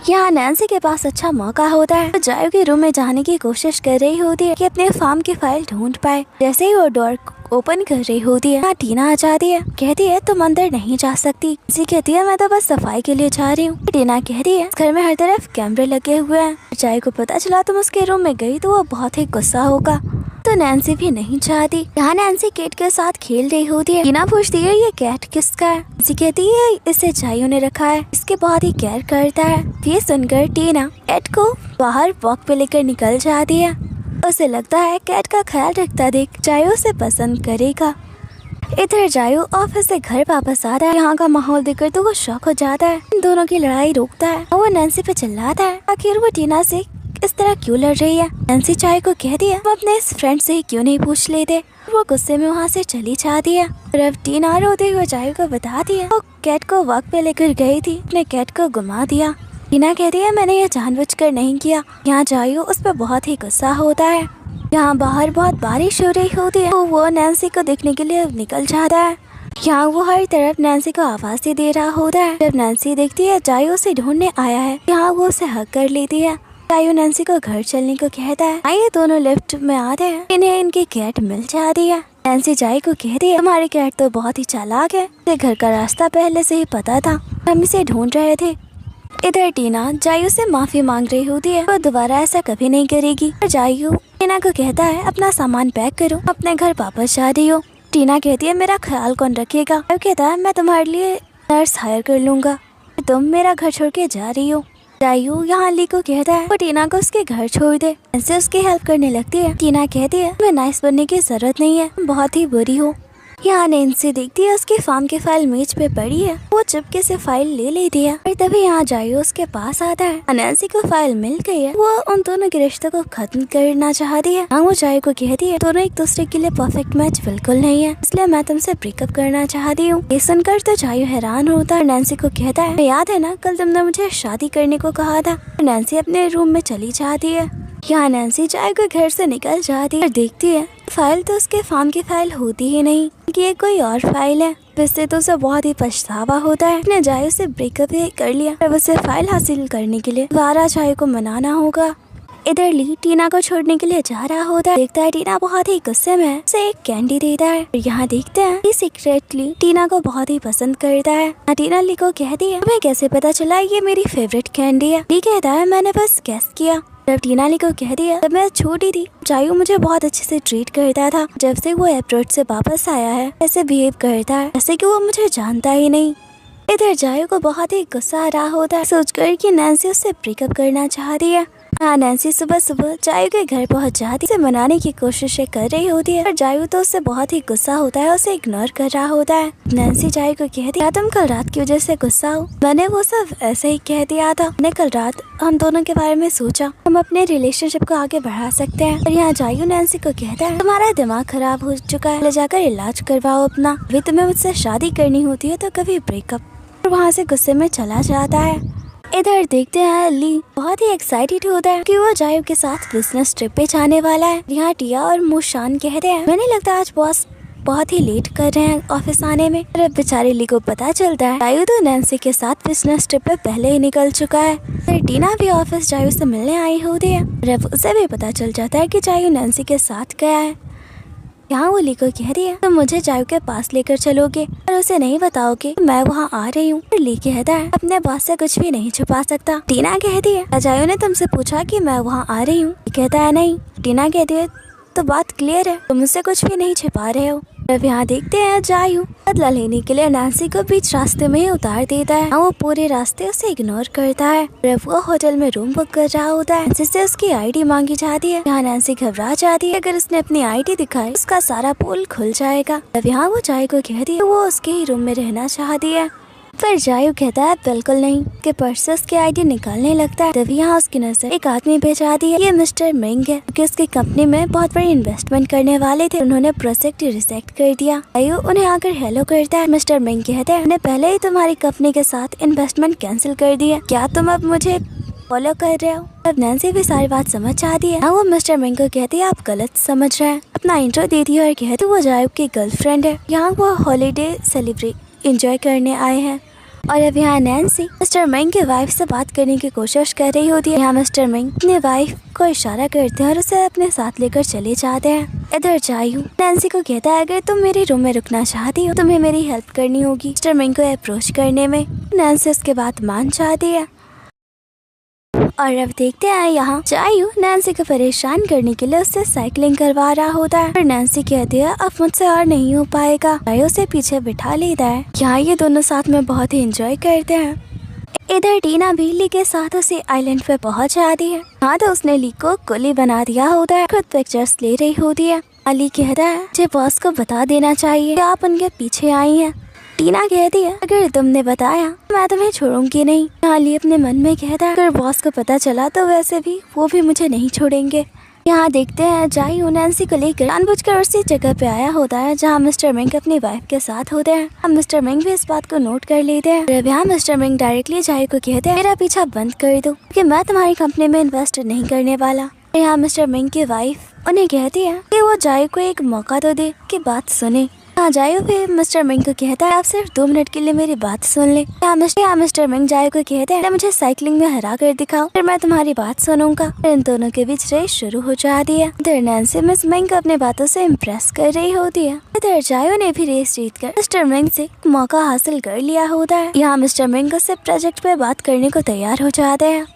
A: यहाँ नैन्सी के पास अच्छा मौका होता है। वो जायू के रूम में जाने की कोशिश कर रही होती है कि अपने फार्म की फाइल ढूंढ पाए। जैसे ही वो डोर ओपन कर रही होती है यहाँ टीना आ जाती है, कहती है तुम अंदर नहीं जा सकती। इसी कहती है मैं तो बस सफाई के लिए जा रही हूँ। टीना कहती है घर में हर तरफ कैमरे लगे हुए हैं, जायू को पता चला तुम उसके रूम में गई तो वो बहुत ही गुस्सा होगा। तो नैन्सी भी नहीं चाहती। यहाँ नैन्सी कैट के साथ खेल रही होती है। टीना पूछती है ये कैट किसका है। नैन्सी कहती है इसे जायू ने रखा है, इसके बहुत ही केयर करता है। ये सुनकर टीना कैट को बाहर वॉक पे लेकर निकल जाती है। उसे लगता है कैट का ख्याल रखता देख जायू उसे पसंद करेगा। इधर जायू ऑफिस से घर वापस आता है। यहाँ का माहौल देखकर तो वो शॉक हो जाता है। इन दोनों की लड़ाई रोकता है और वो नैन्सी पे चिल्लाता है आखिर वो टीना से इस तरह क्यों लड़ रही है। नैन्सी जायू को कहती है वो अपने इस फ्रेंड से ही क्यों नहीं पूछ लेते। वो गुस्से में वहाँ से चली जाती है। और अब टीना रोते हुए जायू को बताती है वो कैट को वॉक पे लेकर गई थी, अपने कैट को घुमा दिया। टीना कहती है मैंने ये जानबूझकर नहीं किया। यहाँ जायू उस पर बहुत ही गुस्सा होता है। यहाँ बाहर बहुत बारिश हो रही होती है तो वो नैन्सी को देखने के लिए निकल जाता है। यहाँ वो हर तरफ नैन्सी को आवाज़ दे रहा होता है। जब नैन्सी देखती है जायू उसे ढूंढने आया है, यहाँ वो उसे हक कर लेती है। जायू नैन्सी को घर चलने को कहता है। ये दोनों लिफ्ट में आते हैं, इन्हें इनकी कैट मिल जाती है। नैन्सी जायू को कहती है हमारी कैट तो बहुत ही चालाक है, इसे घर का रास्ता पहले से ही पता था, हम इसे ढूंढ रहे थे। इधर टीना जायू से माफी मांग रही होती है, वो दोबारा ऐसा कभी नहीं करेगी। और जायू टीना को कहता है अपना सामान पैक करो, अपने घर वापस जा रही हो। टीना कहती है मेरा ख्याल कौन रखेगा। जायू कहता है मैं तुम्हारे लिए नर्स हायर कर लूंगा, तुम मेरा घर छोड़ के जा रही हो। जायू यहाँ ली को कहता है वो टीना को उसके घर छोड़ दे, ऐसे उसकी हेल्प करने लगती है। टीना कहती है मैं नाइस बनने की जरूरत नहीं है, बहुत ही बुरी हो। यहाँ नैन्सी देखती है उसके फार्म की फाइल मेज पे पड़ी है। वो चुपके से फाइल ले लेती है और तभी यहाँ जायू उसके पास आता है। नैन्सी को फाइल मिल गई है। वो उन दोनों के रिश्ते को खत्म करना चाहती है। वो जायू को कहती है दोनों एक दूसरे के लिए परफेक्ट मैच बिल्कुल नहीं है, इसलिए मैं तुमसे ब्रेकअप करना चाहती हूँ। ये सुनकर तो जायू हैरान होता है। नैन्सी को कहता है याद है ना कल तुमने मुझे शादी करने को कहा था। नैन्सी अपने रूम में चली जाती है। यहाँ नैन्सी जायू के घर से निकल जाती है और देखती है फाइल तो उसके फार्म की फाइल होती ही नहीं कि ये कोई और फाइल है। वैसे तो उसे बहुत ही पछतावा होता है, उसने जायू से ब्रेकअप ही कर लिया। अब उसे फाइल हासिल करने के लिए दोबारा जायू को मनाना होगा। इधर ली टीना को छोड़ने के लिए जा रहा होता है। देखता है टीना बहुत ही गुस्से में है, उसे एक कैंडी देता है। यहाँ देखते हैं कि सीक्रेटली टीना को बहुत ही पसंद करता है। टीना ली को कहती है तुम्हें कैसे पता चला ये मेरी फेवरेट कैंडी है। ली कहता है मैंने बस गेस किया। जब टीना ली को कहती है जब मैं छोटी थी जायू मुझे बहुत अच्छे से ट्रीट करता था, जब से वो एयरपोर्ट से वापस आया है ऐसे बिहेव करता है जैसे कि वो मुझे जानता ही नहीं। इधर जायू को बहुत ही गुस्सा आ रहा होता है सोचकर कि नैन्सी उससे ब्रेकअप करना चाहती है। नैन्सी सुबह सुबह जायू के घर पहुंच जाती है, उसे मनाने की कोशिशें कर रही होती है पर जायू तो उससे बहुत ही गुस्सा होता है, उसे इग्नोर कर रहा होता है। नैन्सी जायू को कहती है तुम कल रात की वजह से गुस्सा हो, मैंने वो सब ऐसे ही कह दिया था। मैंने कल रात हम दोनों के बारे में सोचा हम अपने रिलेशनशिप को आगे बढ़ा सकते हैं। और यहाँ जायू नैन्सी को कहता है तुम्हारा दिमाग खराब हो चुका है, ले जाकर इलाज करवाओ अपना। अभी तुम्हें मुझसे शादी करनी होती है तो कभी ब्रेकअप। और वहाँ से गुस्से में चला जाता है। इधर देखते हैं ली बहुत ही एक्साइटेड होता है कि वो जायू के साथ बिजनेस ट्रिप पे जाने वाला है। यहाँ टिया और मुशान कहते हैं मैंने लगता है आज बॉस बहुत ही लेट कर रहे हैं ऑफिस आने में। और अब बेचारे ली को पता चलता है जायू तो नैन्सी के साथ बिजनेस ट्रिप पे पहले ही निकल चुका है। फिर टीना भी ऑफिस जायू से मिलने आई होती है और अब उसे भी पता चल जाता है कि जायू नैन्सी के साथ गया है। यहाँ वो ली को कह रही है तुम मुझे जायू के पास लेकर चलोगे और उसे नहीं बताओगे मैं वहाँ आ रही हूँ। ली कहता है अपने बॉस से कुछ भी नहीं छुपा सकता। टीना कहती है जायू ने तुमसे पूछा कि मैं वहाँ आ रही हूँ। कहता है नहीं। टीना कहती है तो बात क्लियर है, तुम मुझसे कुछ भी नहीं छिपा रहे हो। अब यहाँ देखते हैं जायू बदला लेने के लिए नैन्सी को बीच रास्ते में ही उतार देता है। वो पूरे रास्ते उसे इग्नोर करता है। अब वो होटल में रूम बुक कर रहा होता है जिससे उसकी आईडी मांगी जाती है। यहाँ नैन्सी घबरा जाती है, अगर उसने अपनी आईडी दिखाई उसका सारा पोल खुल जाएगा। अब यहाँ वो जायू को कहती है वो उसके ही रूम में रहना चाहती है। पर जायू कहता है बिल्कुल नहीं कि पर्स से उसकी आईडी निकालने लगता है। तभी यहाँ उसकी नजर एक आदमी पे जाती है। ये मिस्टर मिंग है क्योंकि उसकी कंपनी में बहुत बड़ी इन्वेस्टमेंट करने वाले थे, उन्होंने प्रोजेक्ट रिजेक्ट कर दिया। जायू उन्हें आकर हेलो करता है। मिस्टर मिंग कहते हैं मैंने पहले ही तुम्हारी कंपनी के साथ इन्वेस्टमेंट कैंसिल कर दिया, क्या तुम अब मुझे फॉलो कर रहे हो। अब नैन्सी भी सारी बात समझ जाती है। वो मिस्टर मिंग को कहती है आप गलत समझ रहे हैं। अपना इंट्रो देती है और कहती है वो जायू की गर्लफ्रेंड है, यहाँ वो हॉलीडे सेलिब्रेट एंजॉय करने आए हैं। और अब यहाँ नैन्सी मिस्टर मिंग की वाइफ से बात करने की कोशिश कर रही होती है। यहाँ मिस्टर मिंग अपनी वाइफ को इशारा करते हैं और उसे अपने साथ लेकर चले जाते हैं। इधर जायू नैन्सी को कहता है अगर तुम मेरे रूम में रुकना चाहती हो तुम्हें मेरी हेल्प करनी होगी मिस्टर मिंग को अप्रोच करने में। नैन्सी उसके बाद मान जाती है। और अब देखते हैं यहाँ जायू नैन्सी को परेशान करने के लिए उससे साइकिलिंग करवा रहा होता है। और नैन्सी कहती है अब मुझसे और नहीं हो पाएगा। जायू उसे पीछे बिठा लेता है। यहाँ ये दोनों साथ में बहुत ही एंजॉय करते हैं। इधर टीना भी ली के साथ उसी आइलैंड पे पहुंच जाती है। हाँ तो उसने ली को कुली बना दिया होता है, खुद पिक्चर्स ले रही होती है। अली कहता है मुझे बॉस को बता देना चाहिए कि आप उनके पीछे आई हैं। टीना कहती है अगर तुमने बताया मैं तुम्हें छोड़ूंगी नहीं। अली अपने मन में कहता है अगर बॉस को पता चला तो वैसे भी वो भी मुझे नहीं छोड़ेंगे। यहाँ देखते हैं जायू नैन्सी को लेकर जानबूझकर उसी जगह पे आया होता है जहाँ मिस्टर मिंग अपनी वाइफ के साथ होते हैं। अब मिस्टर मिंग भी इस बात को नोट कर लेते हैं। अब यहाँ मिस्टर मिंग डायरेक्टली जायू को कहते हैं मेरा पीछा बंद कर दो क्योंकि मैं तुम्हारी कंपनी में इन्वेस्ट नहीं करने वाला। यहाँ मिस्टर मिंग की वाइफ उन्हें कहती है कि वो जायू को एक मौका तो दे कि बात सुने। जायू भी मिस्टर मिंग को कहता है आप सिर्फ 2 मिनट के लिए मेरी बात सुन ले। मिस्टर मिंग जायू को कहते हैं मुझे साइकिलिंग में हरा कर दिखाओ फिर मैं तुम्हारी बात सुनूंगा। इन दोनों के बीच रेस शुरू हो जाती है। इधर नैन्सी मिस मिंग को अपने बातों से इम्प्रेस कर रही होती है। इधर जायू ने भी रेस जीतकर मिस्टर मिंग से मौका हासिल कर लिया होता है। यहाँ मिस्टर मिंग उससे प्रोजेक्ट पे बात करने को तैयार हो जाते हैं।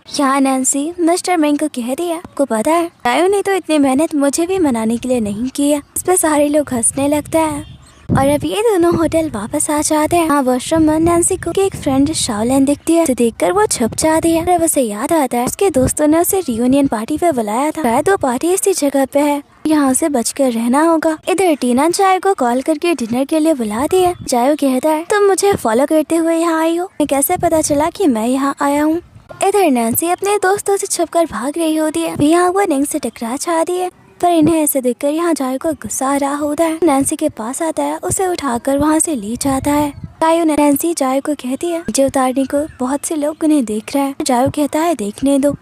A: यहाँ नैन्सी मिस्टर मिंग को कह रही है आपको पता है जायू ने तो इतनी मेहनत मुझे भी मनाने के लिए नहीं की है। इस पे सारे लोग हंसने लगते हैं। और अब ये दोनों होटल वापस आ जाते हैं। हाँ वॉशरूम में नैन्सी को एक फ्रेंड शाओलिन दिखती है तो देखकर वो छुप जाती है। और उसे याद आता है उसके दोस्तों ने उसे रियूनियन पार्टी पे बुलाया था, शायद वो पार्टी इसी जगह पे है। यहाँ से बचकर रहना होगा। इधर टीना जायू को कॉल करके डिनर के लिए बुलाती है। जायू कहता है तुम मुझे फॉलो करते हुए यहाँ आई हो, मैं कैसे पता चला कि मैं यहाँ आया हूँ। इधर नैन्सी अपने दोस्तों से छुपकर भाग रही होती है। यहाँ वो निंग से टकरा जाती है, पर इन्हें ऐसे देखकर यहाँ जायू को गुस्सा आ रहा होता है। नैन्सी के पास आता है, उसे उठाकर वहाँ से ले जाता है। जायू नैन्सी जायू को कहती है नीचे उतारने को, बहुत से लोग उन्हें देख रहे हैं। जायू कहता है देखने दो।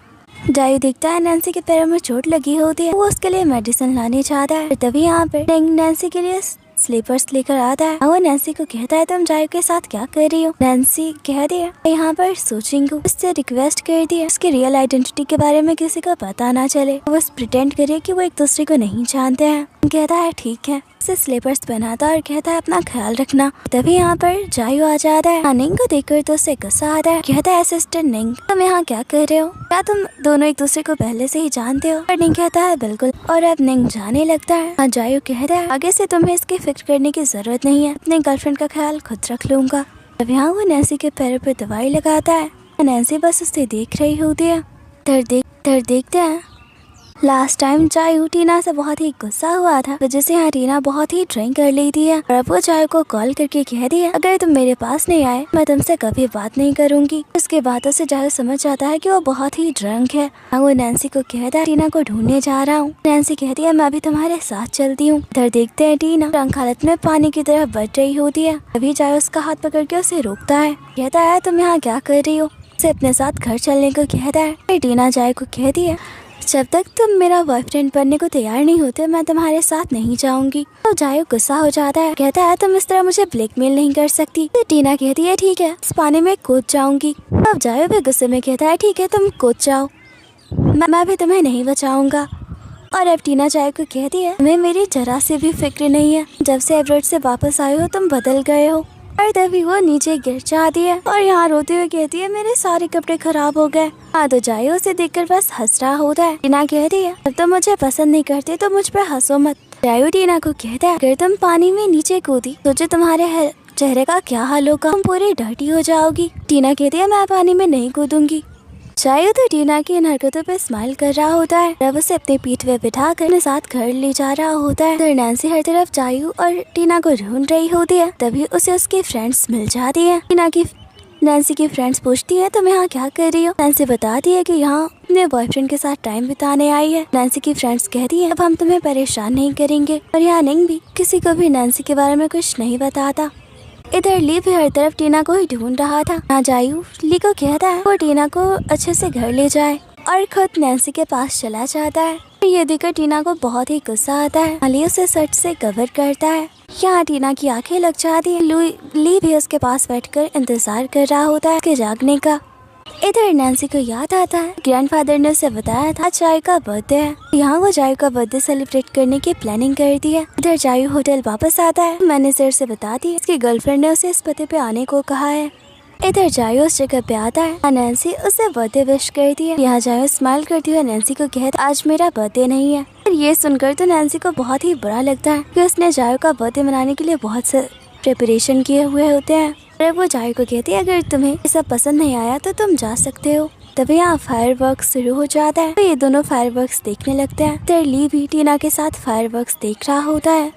A: जायू देखता है नैन्सी के पैरों में चोट लगी होती है, वो उसके लिए मेडिसिन लाने जाता है। तभी यहाँ पर निंग नैन्सी के लिए स्लीपर्स लेकर आता है। वो नैन्सी को कहता है तुम जायू के साथ क्या कर रही हो। नैन्सी कहती है यहाँ पर सोचिंग को उससे रिक्वेस्ट कर दी है उसकी रियल आइडेंटिटी के बारे में किसी को पता ना चले। वो प्रिटेंड करे कि वो एक दूसरे को नहीं जानते हैं। कहता है ठीक है, उसे स्लीपर्स पहनाता और कहता है अपना ख्याल रखना। तभी यहाँ पर जायू आ जाता है। निंग को देखकर तो उसे गुस्सा आता है। कहता है असिस्टेंट निंग तुम यहाँ क्या कर रहे हो, क्या तुम दोनों एक दूसरे को पहले से ही जानते हो। और निंग कहता है बिल्कुल, और अब निंग जाने लगता है। जायू कहता है आगे से तुम्हें इसकी फिक्र करने की जरूरत नहीं है, अपने गर्लफ्रेंड का ख्याल खुद रख लूंगा। अब यहाँ वो नैन्सी के पैरों पर दवाई लगाता है। नैन्सी बस उसे देख रही होती है। देखते हैं लास्ट टाइम जायू टीना से बहुत ही गुस्सा हुआ था, वजह से यहाँ टीना बहुत ही ड्रिंक कर लेती है। और अब वो जायू को कॉल करके कह दी है अगर तुम मेरे पास नहीं आए मैं तुमसे कभी बात नहीं करूंगी। उसके बातों से जायू समझ जाता है कि वो बहुत ही ड्रंक है। वो नैन्सी को कहता है टीना को ढूंढने जा रहा हूँ। नैन्सी कहती है मैं भी तुम्हारे साथ चलती हूँ। इधर देखते हैं टीना ड्रंक हालत में पानी की तरफ बढ़ रही होती है। अभी जायू उसका हाथ पकड़ के उसे रोकता है। कहता है तुम यहाँ क्या कर रही हो, उसे अपने साथ घर चलने को कहता है। टीना जायू को कहती है जब तक तुम मेरा बॉयफ्रेंड बनने को तैयार नहीं होते मैं तुम्हारे साथ नहीं जाऊंगी। तो जायू गुस्सा हो जाता है। कहता है तुम इस तरह मुझे ब्लैकमेल नहीं कर सकती। तो टीना कहती है ठीक है, इस पानी में कूद जाऊंगी। अब जायू भी गुस्से में कहता है ठीक है तुम कूद जाओ, मैं भी तुम्हें नहीं बचाऊंगा। और अब टीना जायू को कहती है तुम्हें मेरी जरा से भी फिक्र नहीं है, जब से एब्रोड से वापस आए हो तुम बदल गए हो। और तभी वो नीचे गिर जाती है और यहाँ रोते हुए कहती है मेरे सारे कपड़े खराब हो गए। तो जायू उसे देखकर बस हंस रहा होता है। टीना कहती है अब तुम मुझे पसंद नहीं करते तो मुझ पर हंसो मत। जायू टीना को कहता है अगर तुम पानी में नीचे कूदी तो जो तुम्हारे चेहरे का क्या हाल होगा, तुम पूरी डर्टी हो जाओगी। टीना कहती है मैं पानी में नहीं कूदूंगी। जायू तो टीना की इन हरकतों पे स्माइल कर रहा होता है। रब उसे अपने पीठ पे बिठा कर अपने साथ घर ले जा रहा होता है। तो नैन्सी हर तरफ जायू और टीना को ढूंढ रही होती है। तभी उसे उसके फ्रेंड्स मिल जाती है। नैन्सी की फ्रेंड्स पूछती है तुम यहाँ क्या कर रही हो। नैन्सी बताती है कि यहाँ अपने बॉयफ्रेंड के साथ टाइम बिताने आई है। नैन्सी की फ्रेंड्स कहती है अब हम तुम्हें परेशान नहीं करेंगे। और यहाँ निंग भी किसी को भी नैन्सी के बारे में कुछ नहीं बताता। इधर ली भी हर तरफ टीना को ही ढूंढ रहा था। जायू ली को कहता है वो टीना को अच्छे से घर ले जाए और खुद नैन्सी के पास चला जाता है। ये देखकर टीना को बहुत ही गुस्सा आता है। ली उसे शर्ट से कवर करता है। यहाँ टीना की आंखें लग जाती है। ली भी उसके पास बैठकर इंतजार कर रहा होता है उसके जागने का। इधर नैन्सी को याद आता है ग्रैंडफादर ने उसे बताया था जायू का बर्थडे है। यहाँ वो जायू का बर्थडे सेलिब्रेट करने की प्लानिंग करती है। इधर जायू होटल वापस आता है। मैनेजर से बताती है उसकी गर्लफ्रेंड ने उसे इस पते पे आने को कहा है। इधर जायू उस जगह पे आता है। नैन्सी उसे बर्थडे विश करती है। यहाँ जायू स्माइल करती हुई नैन्सी को कहता है आज मेरा बर्थडे नहीं है। ये सुनकर तो नैन्सी को बहुत ही बुरा लगता है कि उसने जायू का बर्थडे मनाने के लिए बहुत से प्रिपरेशन किए हुए होते हैं। और वो जायू को कहती है अगर तुम्हें ये सब पसंद नहीं आया तो तुम जा सकते हो। तभी यहाँ फायरवर्क्स शुरू हो जाता है। तो ये दोनों फायरवर्क्स देखने लगते हैं। इधर ली भी टीना के साथ फायरवर्क्स देख रहा होता है।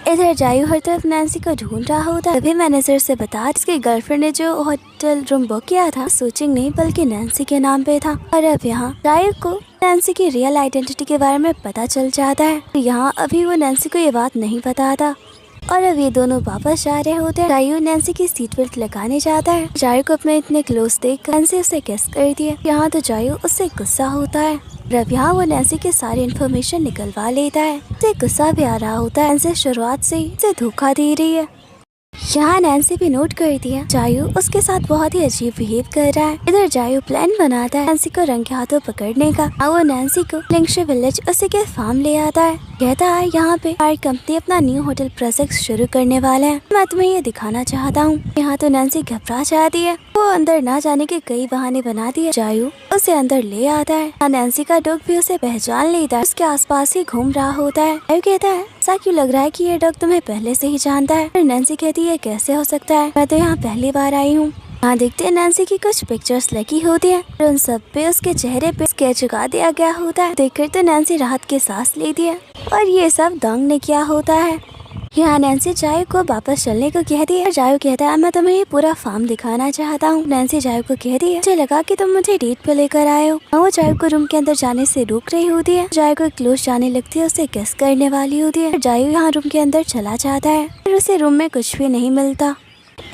A: इधर जायू हर तरफ नैन्सी को ढूंढ रहा होता है। तभी मैनेजर से बता उसकी गर्लफ्रेंड ने जो होटल रूम बुक किया था सोचिंग नहीं बल्कि नैन्सी के नाम पे था। और अब यहाँ जायू को नैन्सी की रियल आइडेंटिटी के बारे में पता चल जाता है। यहाँ अभी वो नैन्सी को ये बात नहीं पता था। और अब ये दोनों वापस जा रहे होते हैं। जायू नैन्सी की सीट बेल्ट लगाने जाता है। जायू को अपने इतने क्लोज देख नैन्सी उसे किस करती है। यहाँ तो जायू उससे गुस्सा होता है। अब यहाँ वो नैन्सी की सारी इन्फॉर्मेशन निकलवा लेता है। उसे गुस्सा भी आ रहा होता है। नैन्सी शुरुआत से ही उसे धोखा दे रही है। यहाँ नैन्सी भी नोट करती है जायू उसके साथ बहुत ही अजीब बिहेव कर रहा है। इधर जायू प्लान बनाता है नैन्सी को रंगे हाथों पकड़ने का। वो नैन्सी को लिंगशे विलेज उसी के फार्म ले आता है। कहता है यहाँ पे हमारी कंपनी अपना न्यू होटल प्रोजेक्ट शुरू करने वाला है, मैं तुम्हें ये दिखाना चाहता हूँ। यहाँ तो नैन्सी घबरा जाती है। वो अंदर ना जाने के कई बहाने बनाती है। जायू उसे अंदर ले आता है। नैन्सी का डॉग भी उसे पहचान लेता है, उसके आसपास ही घूम रहा होता है। जायू कहता है ऐसा क्यों लग रहा है कि ये डॉग तुम्हें पहले से ही जानता है। नैन्सी कहती है कैसे हो सकता है, मैं तो यहाँ पहली बार आई हूँ। यहाँ देखते हैं नैन्सी की कुछ पिक्चर्स लगी होती है और उन सब पे उसके चेहरे पे स्केच उगा दिया गया होता है। देखकर तो नैन्सी राहत की सांस लेती है और ये सब डॉन्ग ने किया होता है। यहाँ नैन्सी जायू को वापस चलने को कहती है। जायू कहता है मैं तुम्हें ये पूरा फार्म दिखाना चाहता हूँ। नैन्सी जायू को कहती है मुझे लगा कि तुम मुझे डेट पे लेकर आए हो। वो जायू को रूम के अंदर जाने से रोक रही होती है। जायू को क्लोज जाने लगती है, उसे किस करने वाली होती है। जायू यहाँ रूम के अंदर चला जाता है, फिर उसे रूम में कुछ भी नहीं मिलता।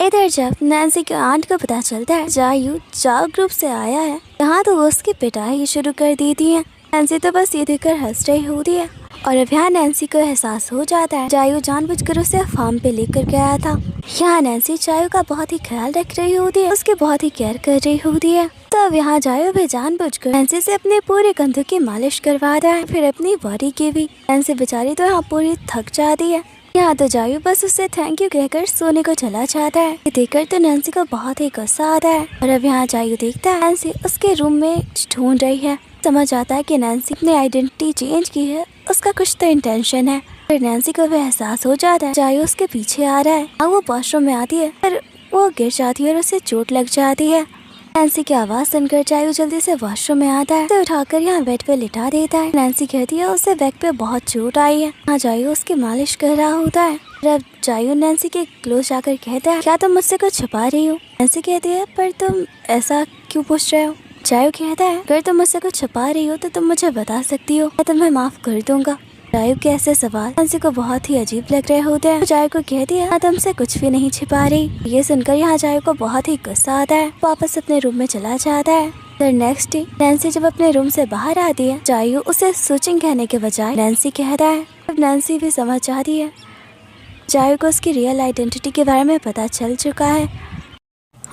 A: इधर जब नैन्सी के आंट को पता चलता है जायू जाओ ग्रुप से आया है, यहाँ तो वो उसकी पिटाई शुरू कर देती है। नैन्सी तो बस ये देखकर हंस रही होती है और अब यहाँ नैन्सी को एहसास हो जाता है जायू जानबूझकर उसे फार्म पे लेकर गया था। यहाँ नैन्सी जायू का बहुत ही ख्याल रख रही होती है, उसकी बहुत ही केयर कर रही होती है। तो अब यहाँ जायू भी जानबूझकर नैन्सी से अपने पूरे कंधों की मालिश करवाता है, फिर अपनी बॉडी की भी। नैन्सी बेचारी तो यहाँ पूरी थक जाती है। यहाँ तो जायू बस उसे थैंक यू कहकर सोने को चला जाता है। ये देखकर तो नैन्सी को बहुत ही गुस्सा आता है और अब यहाँ जायू देखता है नैन्सी उसके रूम में ढूंढ रही है। समझ आता है कि नैन्सी अपनी आइडेंटिटी चेंज की है, उसका कुछ तो इंटेंशन है। फिर नैन्सी को भी एहसास हो जाता है जायू उसके पीछे आ रहा है। वो वॉशरूम में आती है पर वो गिर जाती है और उसे चोट लग जाती है। नैन्सी की आवाज सुनकर जायू जल्दी से वॉशरूम में आता है, उसे उठाकर यहाँ बेड पे लिटा देता है। नैन्सी कहती है उसे बैक पे बहुत चोट आई है। यहाँ जायू उसकी मालिश कर रहा होता है। जब जायू नैन्सी के क्लोज जाकर कहता है क्या तुम मुझसे कुछ छुपा रही हो। नैन्सी कहती है पर तुम ऐसा क्यों पूछ रहे हो। जायू कहता है अगर तुम मुझसे कुछ छुपा रही हो तो तुम मुझे बता सकती हो, मैं तुम्हें माफ कर दूंगा। जायू के ऐसे सवाल नैन्सी को बहुत ही अजीब लग रहे होते हैं। जायू को कहती है मैं तुमसे कुछ भी नहीं छिपा रही। ये सुनकर यहाँ जायू को बहुत ही गुस्सा आता है, वापस अपने रूम में चला जाता है। फिर नेक्स्ट डे नैन्सी जब अपने रूम से बाहर आती है जायू उसे स्विचिंग कहने के बजाय नैन्सी कहता है। अब नैन्सी भी समझ जाती है जायू को उसकी रियल आइडेंटिटी के बारे में पता चल चुका है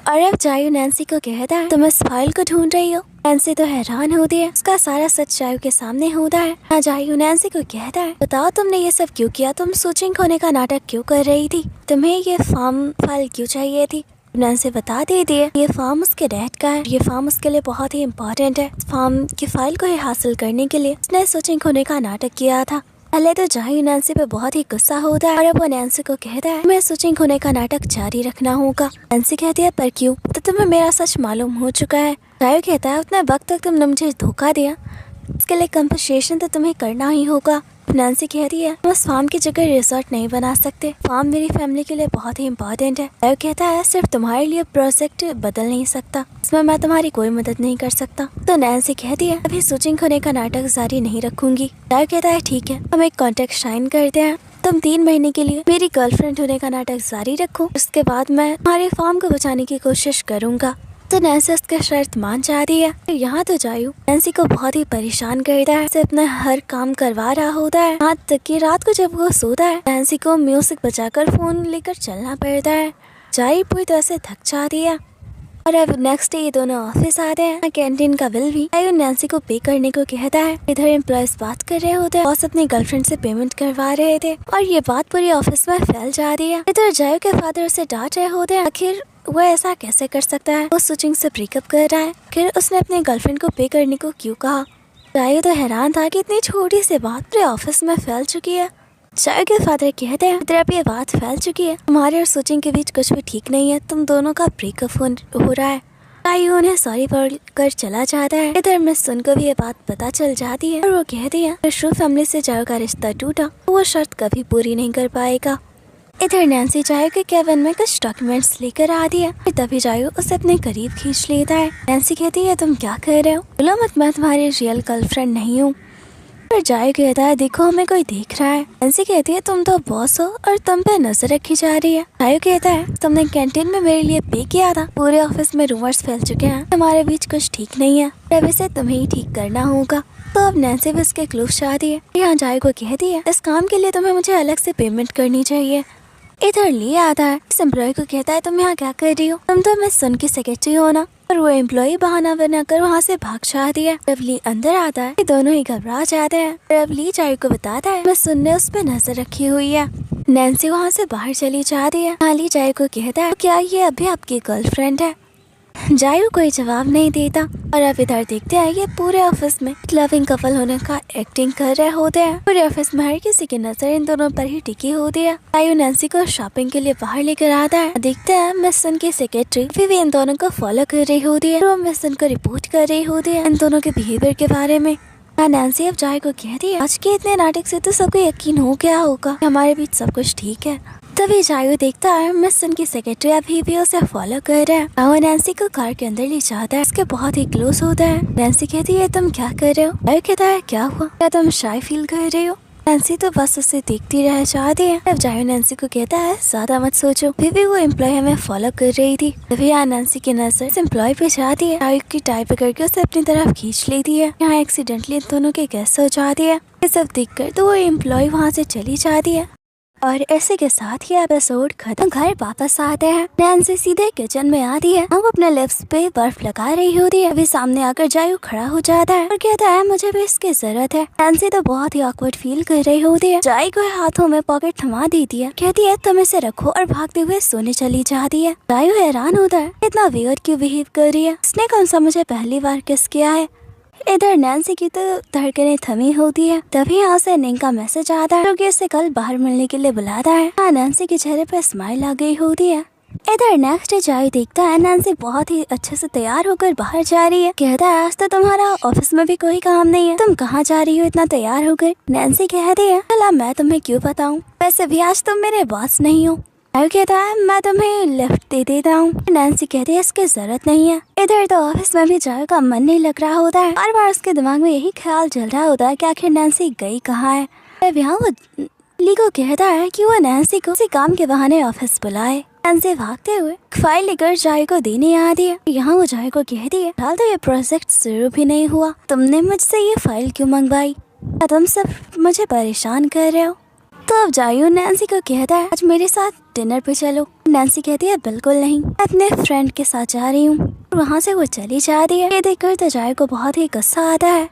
A: और अब जायू नैन्सी को कहता है तुम इस फाइल को ढूंढ रही हो। नैन्सी तो हैरान होती है, उसका सारा सच जायू के सामने होता है। जायू नैन्सी को कहता है बताओ तुमने ये सब क्यों किया, तुम स्विचिंग होने का नाटक क्यों कर रही थी, तुम्हें ये फार्म फाइल क्यों चाहिए थी। नैन्सी बता देती है ये फार्म उसके डैड का है, ये फार्म उसके लिए बहुत ही इम्पोर्टेंट है। फार्म की फाइल को हासिल करने के लिए उसने स्विचिंग होने का नाटक किया था। पहले तो जायू नैन्सी पे बहुत ही गुस्सा होता है और अब वो नैन्सी को कहता है मैं स्विचिंग होने का नाटक जारी रखना होगा। नैन्सी कहती है पर क्यों, तो तुम्हें मेरा सच मालूम हो चुका है। जायू कहता है उतना वक्त तक तुमने मुझे धोखा दिया, इसके लिए कंपनसेशन तो तुम्हें करना ही होगा। नैन्सी कहती है हम उस फार्म की जगह रिसोर्ट नहीं बना सकते, फार्म मेरी फैमिली के लिए बहुत ही इम्पोर्टेंट है। जायू कहता है सिर्फ तुम्हारे लिए प्रोजेक्ट बदल नहीं सकता, इसमें मैं तुम्हारी कोई मदद नहीं कर सकता। तो नैन्सी कहती है अभी स्विचिंग होने का नाटक जारी नहीं रखूंगी। जायू कहता है ठीक है हम एक कॉन्ट्रैक्ट साइन करते हैं, तुम 3 महीने के लिए मेरी गर्लफ्रेंड होने का नाटक जारी रखो, उसके बाद मैं हमारे फार्म को बचाने की कोशिश करूंगा। तो नैन्सी उसका शर्त मान जाती है। यहाँ तो जायू नैन्सी को बहुत ही परेशान करता है, उसे अपना हर काम करवा रहा होता है। यहाँ तक कि रात को जब वो सोता है नैन्सी को म्यूजिक बजाकर फोन लेकर चलना पड़ता है। जायू पूरी तरह से थक जाती है और अब नेक्स्ट डे ये दोनों ऑफिस आते हैं। कैंटीन का बिल भी जायू नैन्सी को पे करने को कहता है। इधर एम्प्लॉयज बात कर रहे होते हैं, बॉस अपनी गर्लफ्रेंड से पेमेंट करवा रहे थे और ये बात पूरी ऑफिस में फैल जा रही है। इधर जायू के फादर उसे डांट रहे होते हैं, आखिर वो ऐसा कैसे कर सकता है, वो स्विचिंग से ब्रेकअप कर रहा है, फिर उसने अपने गर्लफ्रेंड को पे करने को क्यों कहा। जायू तो हैरान था कि इतनी छोटी सी बात पूरे ऑफिस में फैल चुकी है। जायू के फादर कहते हैं इधर अब ये बात फैल चुकी है, तुम्हारे और स्विचिंग के बीच कुछ भी ठीक नहीं है, तुम दोनों का ब्रेकअप हो रहा है। जायू उन्हें सॉरी बोलकर चला जाता है। इधर मिस सुन को भी ये बात पता चल जाती है और वो कहती है शू फैमिली से जायू का रिश्ता टूटा, वो शर्त कभी पूरी नहीं कर पाएगा। इधर नैन्सी जायू के केबिन में कुछ डॉक्यूमेंट्स लेकर आती है, तभी जायू उसे अपने करीब खींच लेता है। नैन्सी कहती है तुम क्या कर रहे हो, बोलो मत मैं तुम्हारी रियल गर्लफ्रेंड नहीं हूँ। पर जायू कहता है देखो हमें कोई देख रहा है। नैन्सी कहती है तुम तो बॉस हो और तुम पे नजर रखी जा रही है। जायू कहता है तुमने कैंटीन में मेरे लिए पे किया था, पूरे ऑफिस में रूमर्स फैल चुके हैं, हमारे बीच कुछ ठीक नहीं है, अब इसे तुम्हें ही ठीक करना होगा। तो अब नैन्सी भी उसके क्लोज जाती है। यहाँ जायू को कहती है इस काम के लिए तुम्हें मुझे अलग से पेमेंट करनी चाहिए। इधर ली आता है, इस एम्प्लॉय को कहता है तुम यहाँ क्या कर रही हो, तुम तो मिस सन की सेक्रेटरी हो ना। और वो एम्प्लॉय बहाना बनाकर वहाँ से भाग जाती है। जब ली अंदर आता है दोनों ही घबरा जाते हैं। जब ली जायू को बताता है मिस सन ने उस पर नजर रखी हुई है। नैन्सी वहाँ से बाहर चली जाती है। ली जायू को कहता है क्या ये अभी आपकी गर्लफ्रेंड है। जायू कोई जवाब नहीं देता और अब इधर देखते हैं ये पूरे ऑफिस में लविंग कपल होने का एक्टिंग कर रहे होते हैं। पूरे ऑफिस में हर किसी की नजर इन दोनों पर ही टिकी होती है। जायू नैन्सी को शॉपिंग के लिए बाहर लेकर आता है। देखते हैं मिसन की सेक्रेटरी भी इन दोनों को फॉलो कर रही होती है। वो मिसन को रिपोर्ट कर रही होती है इन दोनों के बिहेवियर के बारे में। नैन्सी अब जायू को कहती है आज के इतने नाटक से तो सबको यकीन हो गया होगा हमारे बीच सब कुछ ठीक है। तभी जायू देखता है मिसन की सेक्रेटरी अभी भी उसे फॉलो कर रहा है। वो नैन्सी को कार के अंदर ले जाता है। उसके बहुत ही क्लोज होता है। नैन्सी कहती है तुम क्या कर रहे हो? जायू कहता है क्या हुआ, क्या तुम शाय फील कर रहे हो? नैन्सी तो बस उसे देखती रह जाती है। अब जायू नैन्सी को कहता है ज्यादा मत सोचो, फिर भी वो एम्प्लॉय हमें फॉलो कर रही थी। तभी यहाँ नैन्सी की नजर इस एम्प्लॉय पे जाती है। जायू की टाई पकड़ के उसे अपनी तरफ खींच लेती है। यहाँ एक्सीडेंटली इन दोनों के गैस हो जाती है। ये सब देखकर तो वो एम्प्लॉय वहाँ से चली जाती है और ऐसे के साथ ये एपिसोड खत्म। घर वापस आते हैं। नैन्सी सीधे किचन में आती है। वो अपने लिप्स पे बर्फ लगा रही होती है। अभी सामने आकर जायू खड़ा हो जाता है और कहता है मुझे भी इसकी जरूरत है। नैन्सी तो बहुत ही ऑकवर्ड फील कर रही होती है। जायू को हाथों में पॉकेट थमा देती है। कहती है तुम इसे रखो और भागते हुए सोने चली जाती है। जायू हैरान होता है इतना वियर्ड क्यों बिहेव कर रही है, उसने कौन सा मुझे पहली बार किस किया है। इधर नैन्सी की तो धड़कनें थमी होती है। तभी यहाँ से निंग का मैसेज आता है जो कि उसे कल बाहर मिलने के लिए बुलाता है। हाँ, नैन्सी के चेहरे पर स्माइल आ गई होती है। इधर नेक्स्ट डे जायू देखता है नैन्सी बहुत ही अच्छे से तैयार होकर बाहर जा रही है। कहता है आज तो तुम्हारा ऑफिस में भी कोई काम नहीं है, तुम कहाँ जा रही हो इतना तैयार होकर? नैन्सी कहती है भला मैं तुम्हें क्यों बताऊँ, वैसे भी आज तुम मेरे बॉस नहीं हो। जायू कहता है मैं तुम्हें लिफ्ट दे देता हूँ। नैन्सी कहती है इसकी जरूरत नहीं है। इधर तो ऑफिस में भी जायू का मन नहीं लग रहा होता है। बार बार उसके दिमाग में यही ख्याल चल रहा होता है कि आखिर नैन्सी गई कहाँ है। अब यहाँ वो ली को कहता है कि वो नैन्सी को किसी काम के बहाने ऑफिस बुलाए। नैन्सी भागते हुए फाइल लेकर जायू को देने आती है। यहाँ वो जायू को कहती है हाल तो ये प्रोजेक्ट शुरू भी नहीं हुआ, तुमने मुझसे ये फाइल क्यों मंगवाई? तुम सब मुझे परेशान कर रहे हो। तो अब जायू नैन्सी को कहता है आज मेरे साथ डिनर पे चलो। नैन्सी कहती है बिल्कुल नहीं, मैं अपने फ्रेंड के साथ जा रही हूँ। वहाँ से वो चली जाती है। ये देखकर तो जायू को बहुत ही गुस्सा आता है।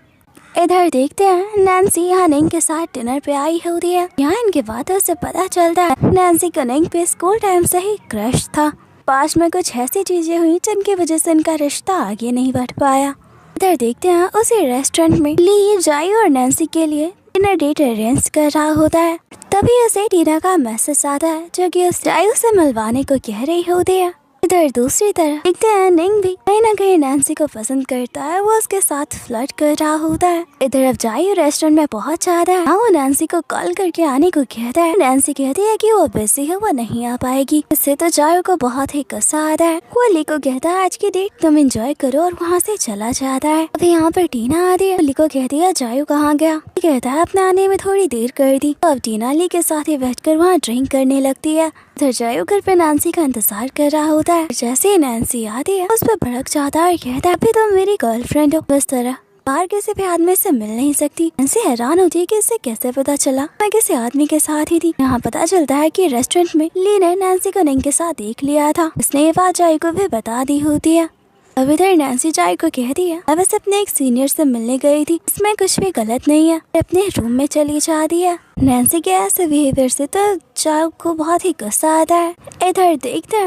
A: इधर देखते हैं नैन्सी यहाँ निंग के साथ डिनर पे आई होती है। यहाँ इनके बातों से पता चलता है नैन्सी को निंग पे स्कूल टाइम से ही क्रश था। पास में कुछ ऐसी चीजें हुई जिनकी वजह से इनका रिश्ता आगे नहीं बढ़ पाया। इधर देखते हैं उसी रेस्टोरेंट में ली जायू और नैन्सी के लिए डिनर डेट अरेंज कर रहा होता है। तभी उसे टीना का मैसेज आता है जो कि उस जायू से मिलवाने को कह रही होती है। इधर दूसरी तरफ देखते हैं निंग भी कहीं ना कहीं नैन्सी को पसंद करता है। वो उसके साथ फ्लर्ट कर रहा होता है। इधर अब जायू रेस्टोरेंट में पहुंच जाता है। वो नैन्सी को कॉल करके आने को कहता है। नैन्सी कहती है कि वो बिजी है, वो नहीं आ पाएगी। इससे तो जायू को बहुत ही गुस्सा आता है। वो ली को कहता है आज की डेट तुम एंजॉय करो और वहाँ से चला जाता है। अभी यहाँ पर टीना आती है। ली को कहती है जायू कहाँ गया? कहता है अपने आने में थोड़ी देर कर दी। अब टीना ली के साथ ही बैठकर वहाँ ड्रिंक करने लगती है। इधर जायू घर पे नैन्सी का इंतजार कर रहा होता है। जैसे ही नैन्सी आती है उस पर भड़क जाता है और कहता है अभी तुम मेरी गर्लफ्रेंड हो, इस तरह बाहर किसी भी आदमी से मिल नहीं सकती। नैन्सी हैरान होती है कि इसे कैसे पता चला मैं किसी आदमी के साथ ही थी। यहाँ पता चलता है कि रेस्टोरेंट में ली ने नैन्सी को निंग के साथ देख लिया था। उसने ये बात जायू को भी बता दी होती है। अब इधर नैन्सी जायू को कहती है मैं बस अपने एक सीनियर से मिलने गई थी, इसमें कुछ भी गलत नहीं है। अपने रूम में चली जाती है। नैन्सी के ऐसे बिहेवियर से तो जायू को बहुत ही गुस्सा आता है। इधर देखते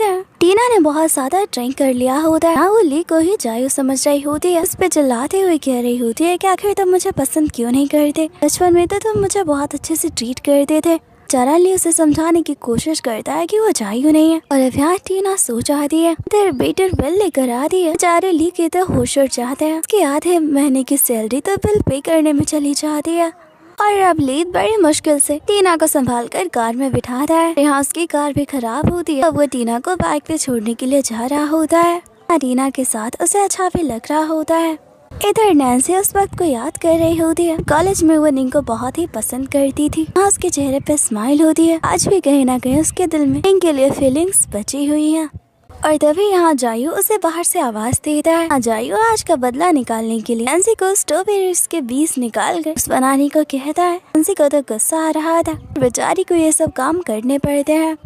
A: हैं टीना ने बहुत ज्यादा ड्रिंक कर लिया होता है। वो ली को ही जायू समझ रही होती है। उस पे चिल्लाते हुए कह रही होती है कि आखिर तुम मुझे पसंद क्यों नहीं करते? बचपन में तो तुम मुझे बहुत अच्छे से ट्रीट करते थे। जरा ली उसे समझाने की कोशिश करता है कि वो जायू नहीं है। और अब यहाँ टीना सो जाती है। इधर वेटर बिल लेकर आती है। बेचारे ली के तो होश उड़ जाते हैं। उसके आधे महीने की सैलरी तो बिल पे करने में चली जाती है। और अब ली बड़ी मुश्किल से टीना को संभाल कर कार में बिठाता है। यहाँ उसकी कार भी खराब होती है। अब वो टीना को बाइक पे छोड़ने के लिए जा रहा होता है। टीना के साथ उसे अच्छा भी लग रहा होता है। इधर नैन्सी उस वक्त को याद कर रही होती है। कॉलेज में वो निंग को बहुत ही पसंद करती थी। हाँ, उसके चेहरे पे स्माइल होती है। आज भी कहीं ना कहीं उसके दिल में निंग के लिए फीलिंग्स बची हुई हैं। और तभी यहाँ जायू उसे बाहर से आवाज देता है। जायू आज का बदला निकालने के लिए नैन्सी को स्ट्रॉबेरीज के बीज निकाल कर बनाने को कहता है। नैन्सी को तो गुस्सा आ रहा था, बेचारी को ये सब काम करने पड़ते हैं।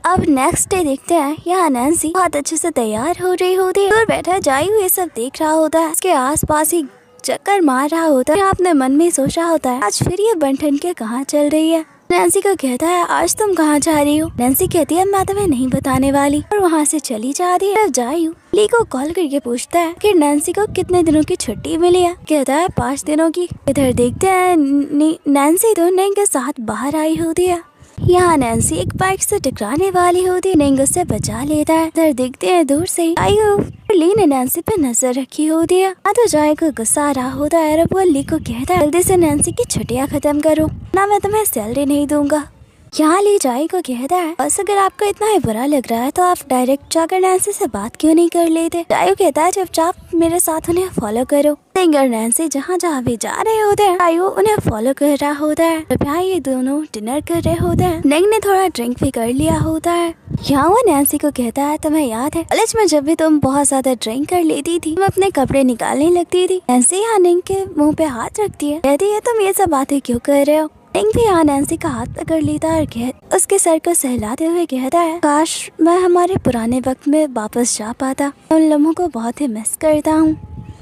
A: अब नेक्स्ट डे देखते हैं यहाँ नैन्सी बहुत अच्छे से तैयार हो रही होती है। दूर बैठा जायू ये सब देख रहा होता है। उसके आसपास ही चक्कर मार रहा होता है। अपने मन में सोच रहा होता है आज फिर ये बन ठन के कहाँ चल रही है। नैन्सी को कहता है आज तुम कहाँ जा रही हो। नैन्सी कहती है मैं तुम्हें नहीं बताने वाली और वहाँ से चली जा रही है। जायू ली को कॉल करके पूछता है कि नैन्सी को कितने दिनों की छुट्टी मिली है। कहता है 5 दिनों की। इधर देखते हैं नैन्सी तो निंग के साथ बाहर आई होती है। यहाँ नैन्सी एक बाइक से टकराने वाली होती है, निंग उससे बचा लेता है। इधर देखते हैं दूर से आयु ली ने नैन्सी पे नजर रखी होती है। तो जाय को गुस्सा आ रहा होता है और वो ली को कहता है जल्दी से नैन्सी की छुट्टियाँ खत्म करो ना मैं तुम्हें सैलरी नहीं दूंगा। यहाँ ली जाय को कहता है बस अगर आपको इतना ही बुरा लग रहा है तो आप डायरेक्ट जाकर नैन्सी से बात क्यों नहीं कर लेते। जाय कहता है चुपचाप मेरे साथ उन्हें फॉलो करो। निंग और नैन्सी जहाँ जहाँ भी जा रहे होते हैं आयु उन्हें फॉलो कर रहा होता है। यहाँ ये दोनों डिनर कर रहे होते हैं। निंग ने थोड़ा ड्रिंक भी कर लिया होता है। यहाँ वो नैन्सी को कहता है तुम्हें याद है कॉलेज में जब भी तुम बहुत ज्यादा ड्रिंक कर लेती थी तुम अपने कपड़े निकालने लगती थी। नैन्सी यहाँ निंग के मुँह पे हाथ रखती है, कहती है तुम ये सब बातें क्यों कर रहे हो। निंग भी यहाँ नैन्सी का हाथ पकड़ लेता है और उसके सर को सहलाते हुए कहता है काश मैं हमारे पुराने वक्त में वापस जा पाता, उन लम्हों को बहुत ही मिस करता हूँ।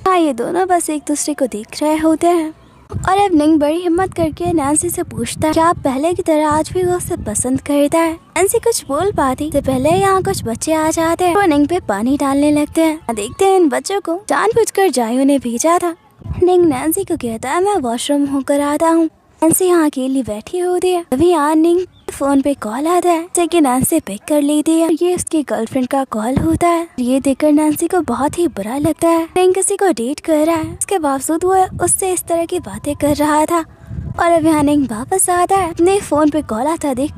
A: हाँ ये दोनों बस एक दूसरे को देख रहे होते हैं और अब निंग बड़ी हिम्मत करके नैन्सी से पूछता है क्या आप पहले की तरह आज भी वो उसे पसंद करता है। नैन्सी कुछ बोल पाती तो पहले यहाँ कुछ बच्चे आ जाते हैं, वो निंग पे पानी डालने लगते हैं। देखते हैं इन बच्चों को जानबूझकर जायू ने भेजा था। निंग नैन्सी को कहता है मैं वॉशरूम होकर आता हूँ। नैन्सी यहाँ अकेली बैठी होती है। अभी यहाँ निंग फोन पे कॉल आता है जैसे नैन्सी पिक कर लेती है। ये उसकी गर्लफ्रेंड का कॉल होता है। ये देखकर नैन्सी को बहुत ही बुरा लगता है। निंग किसी को डेट कर रहा है, उसके बावजूद वो उससे इस तरह की बातें कर रहा था। और अब यहाँ निंग वापस आता है, अपने फोन पे कॉल आता देख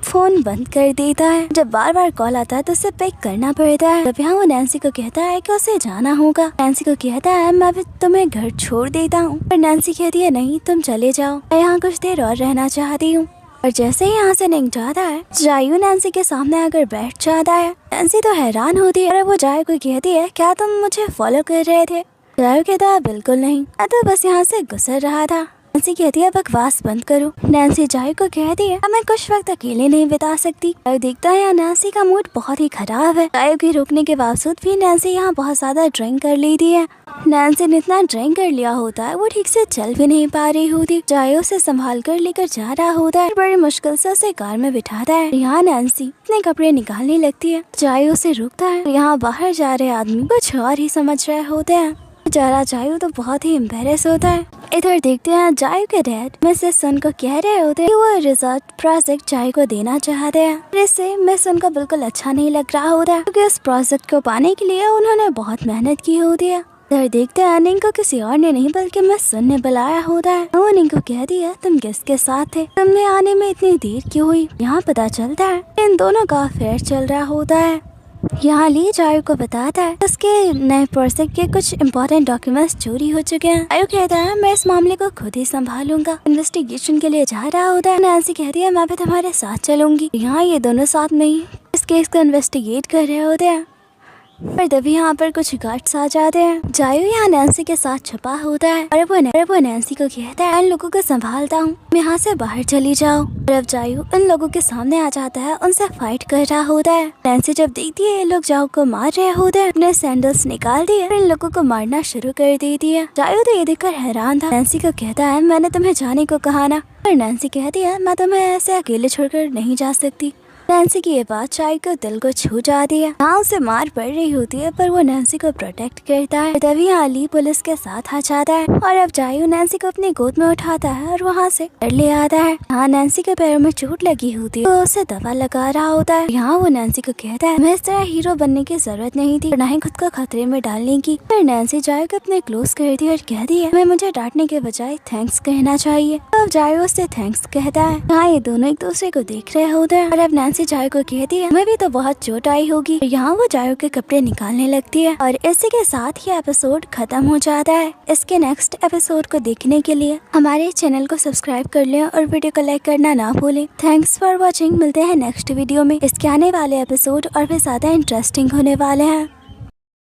A: फोन बंद कर देता है। जब बार बार कॉल आता है तो उसे पिक करना पड़ता है। तब यहाँ वो नैन्सी को कहता है कि उसे जाना होगा। नैन्सी को कहता है मैं भी तुम्हें घर छोड़ देता हूँ, पर नैन्सी कहती है नहीं तुम चले जाओ, मैं यहाँ कुछ देर और रहना चाहती हूँ। और जैसे ही यहाँ से निंग जाता है जायू नैन्सी के सामने आकर बैठ जाता है। नैन्सी तो हैरान होती है और वो जायू को कहती है क्या तुम मुझे फॉलो कर रहे थे। जायू कहता है बिल्कुल नहीं, मैं तो बस यहाँ से गुजर रहा था। नैन्सी कहती है बकवास बंद करो। नैन्सी जायू को कहती है मैं कुछ वक्त अकेले नहीं बिता सकती। जायू देखता है यहाँ नैन्सी का मूड बहुत ही खराब है। जायू के रोकने के बावजूद भी नैन्सी यहाँ बहुत ज्यादा ड्रिंक कर लेती है। नैन्सी ने इतना ड्रिंक कर लिया होता है वो ठीक से चल भी नहीं पा रही होती। जायू उसे संभाल कर लेकर जा रहा होता है, बड़ी मुश्किल से उसे कार में बिठाता है। यहाँ नैन्सी अपने कपड़े निकालने लगती है। जायू उसे रोकता है। यहाँ बाहर जा रहे आदमी कुछ और ही समझ रहे होते हैं। बेचारा जायू तो बहुत ही एम्बेरस होता है। इधर देखते हैं जायू के डैड मिसेस सन को कह रहे होते हैं कि वो रिसर्च प्रोजेक्ट जायू को देना चाहते हैं। इससे मिस सन को बिल्कुल अच्छा नहीं लग रहा होता है क्योंकि उस प्रोजेक्ट को पाने के लिए उन्होंने बहुत मेहनत की होती है। इधर देखते हैं निंग को किसी और ने नहीं बल्कि मिस सन ने बुलाया होता है। वो निंग को कहती है तुम किसके साथ थे, तुमने आने में इतनी देर क्यों हुई। यहाँ पता चलता है इन दोनों का अफेयर चल रहा होता है। यहाँ ली जायू को बताता है उसके नए प्रोजेक्ट के कुछ इम्पोर्टेंट डॉक्यूमेंट्स चोरी हो चुके हैं। जायू कहता है मैं इस मामले को खुद ही संभालूंगा। इन्वेस्टिगेशन के लिए जा रहा होता है। नैन्सी कहती है मैं भी तुम्हारे साथ चलूंगी। यहाँ ये दोनों साथ में ही इस केस को इन्वेस्टिगेट कर रहे होते हैं। पर तभी यहाँ पर कुछ गार्ड्स आ जाते हैं। जायू यहाँ नैन्सी के साथ छुपा होता है और वो नैन्सी को कहता है इन लोगों को संभालता हूँ, मैं यहाँ से बाहर चली जाओ। और अब जायू इन लोगों के सामने आ जाता है, उनसे फाइट कर रहा होता है। नैन्सी जब देखती है ये लोग जायू को मार रहे होते हैं, अपने सैंडल्स निकाल दिए और इन लोगों को मारना शुरू कर देती है। जायू तो ये देखकर हैरान था। नैन्सी को कहता है मैंने तुम्हें जाने को कहा ना। पर नैन्सी कहती है मैं तुम्हें ऐसे अकेले छोड़कर नहीं जा सकती। नैन्सी की ये बात जायू को दिल को छू जाती है। हाँ उसे मार पड़ रही होती है पर वो नैन्सी को प्रोटेक्ट करता है। तभी अली पुलिस के साथ आ जाता है और अब जायू नैन्सी को अपनी गोद में उठाता है और वहाँ से घर ले आता है। हाँ नैन्सी के पैरों में चोट लगी होती है तो उसे दवा लगा रहा होता है। यहाँ वो नैन्सी को कहता है मैं इस तरह हीरो बनने की जरूरत नहीं थी, न ही खुद को खतरे में डालने की। फिर नैन्सी जायू को अपने क्लोज करती है और कहती है मैं मुझे डांटने के बजाय थैंक्स कहना चाहिए। अब जायू उससे थैंक्स कहता है। हाँ ये दोनों एक दूसरे को देख रहे होते हैं और अब नैन्सी जायू को कहती है मैं भी तो बहुत चोट आई होगी। यहाँ वो जायू के कपड़े निकालने लगती है और इसी के साथ ही एपिसोड खत्म हो जाता है। इसके नेक्स्ट एपिसोड को देखने के लिए हमारे चैनल को सब्सक्राइब कर लें और वीडियो को लाइक करना ना भूलें। Thanks for watching. मिलते हैं नेक्स्ट वीडियो में। इसके आने वाले एपिसोड और भी ज्यादा इंटरेस्टिंग होने वाले हैं।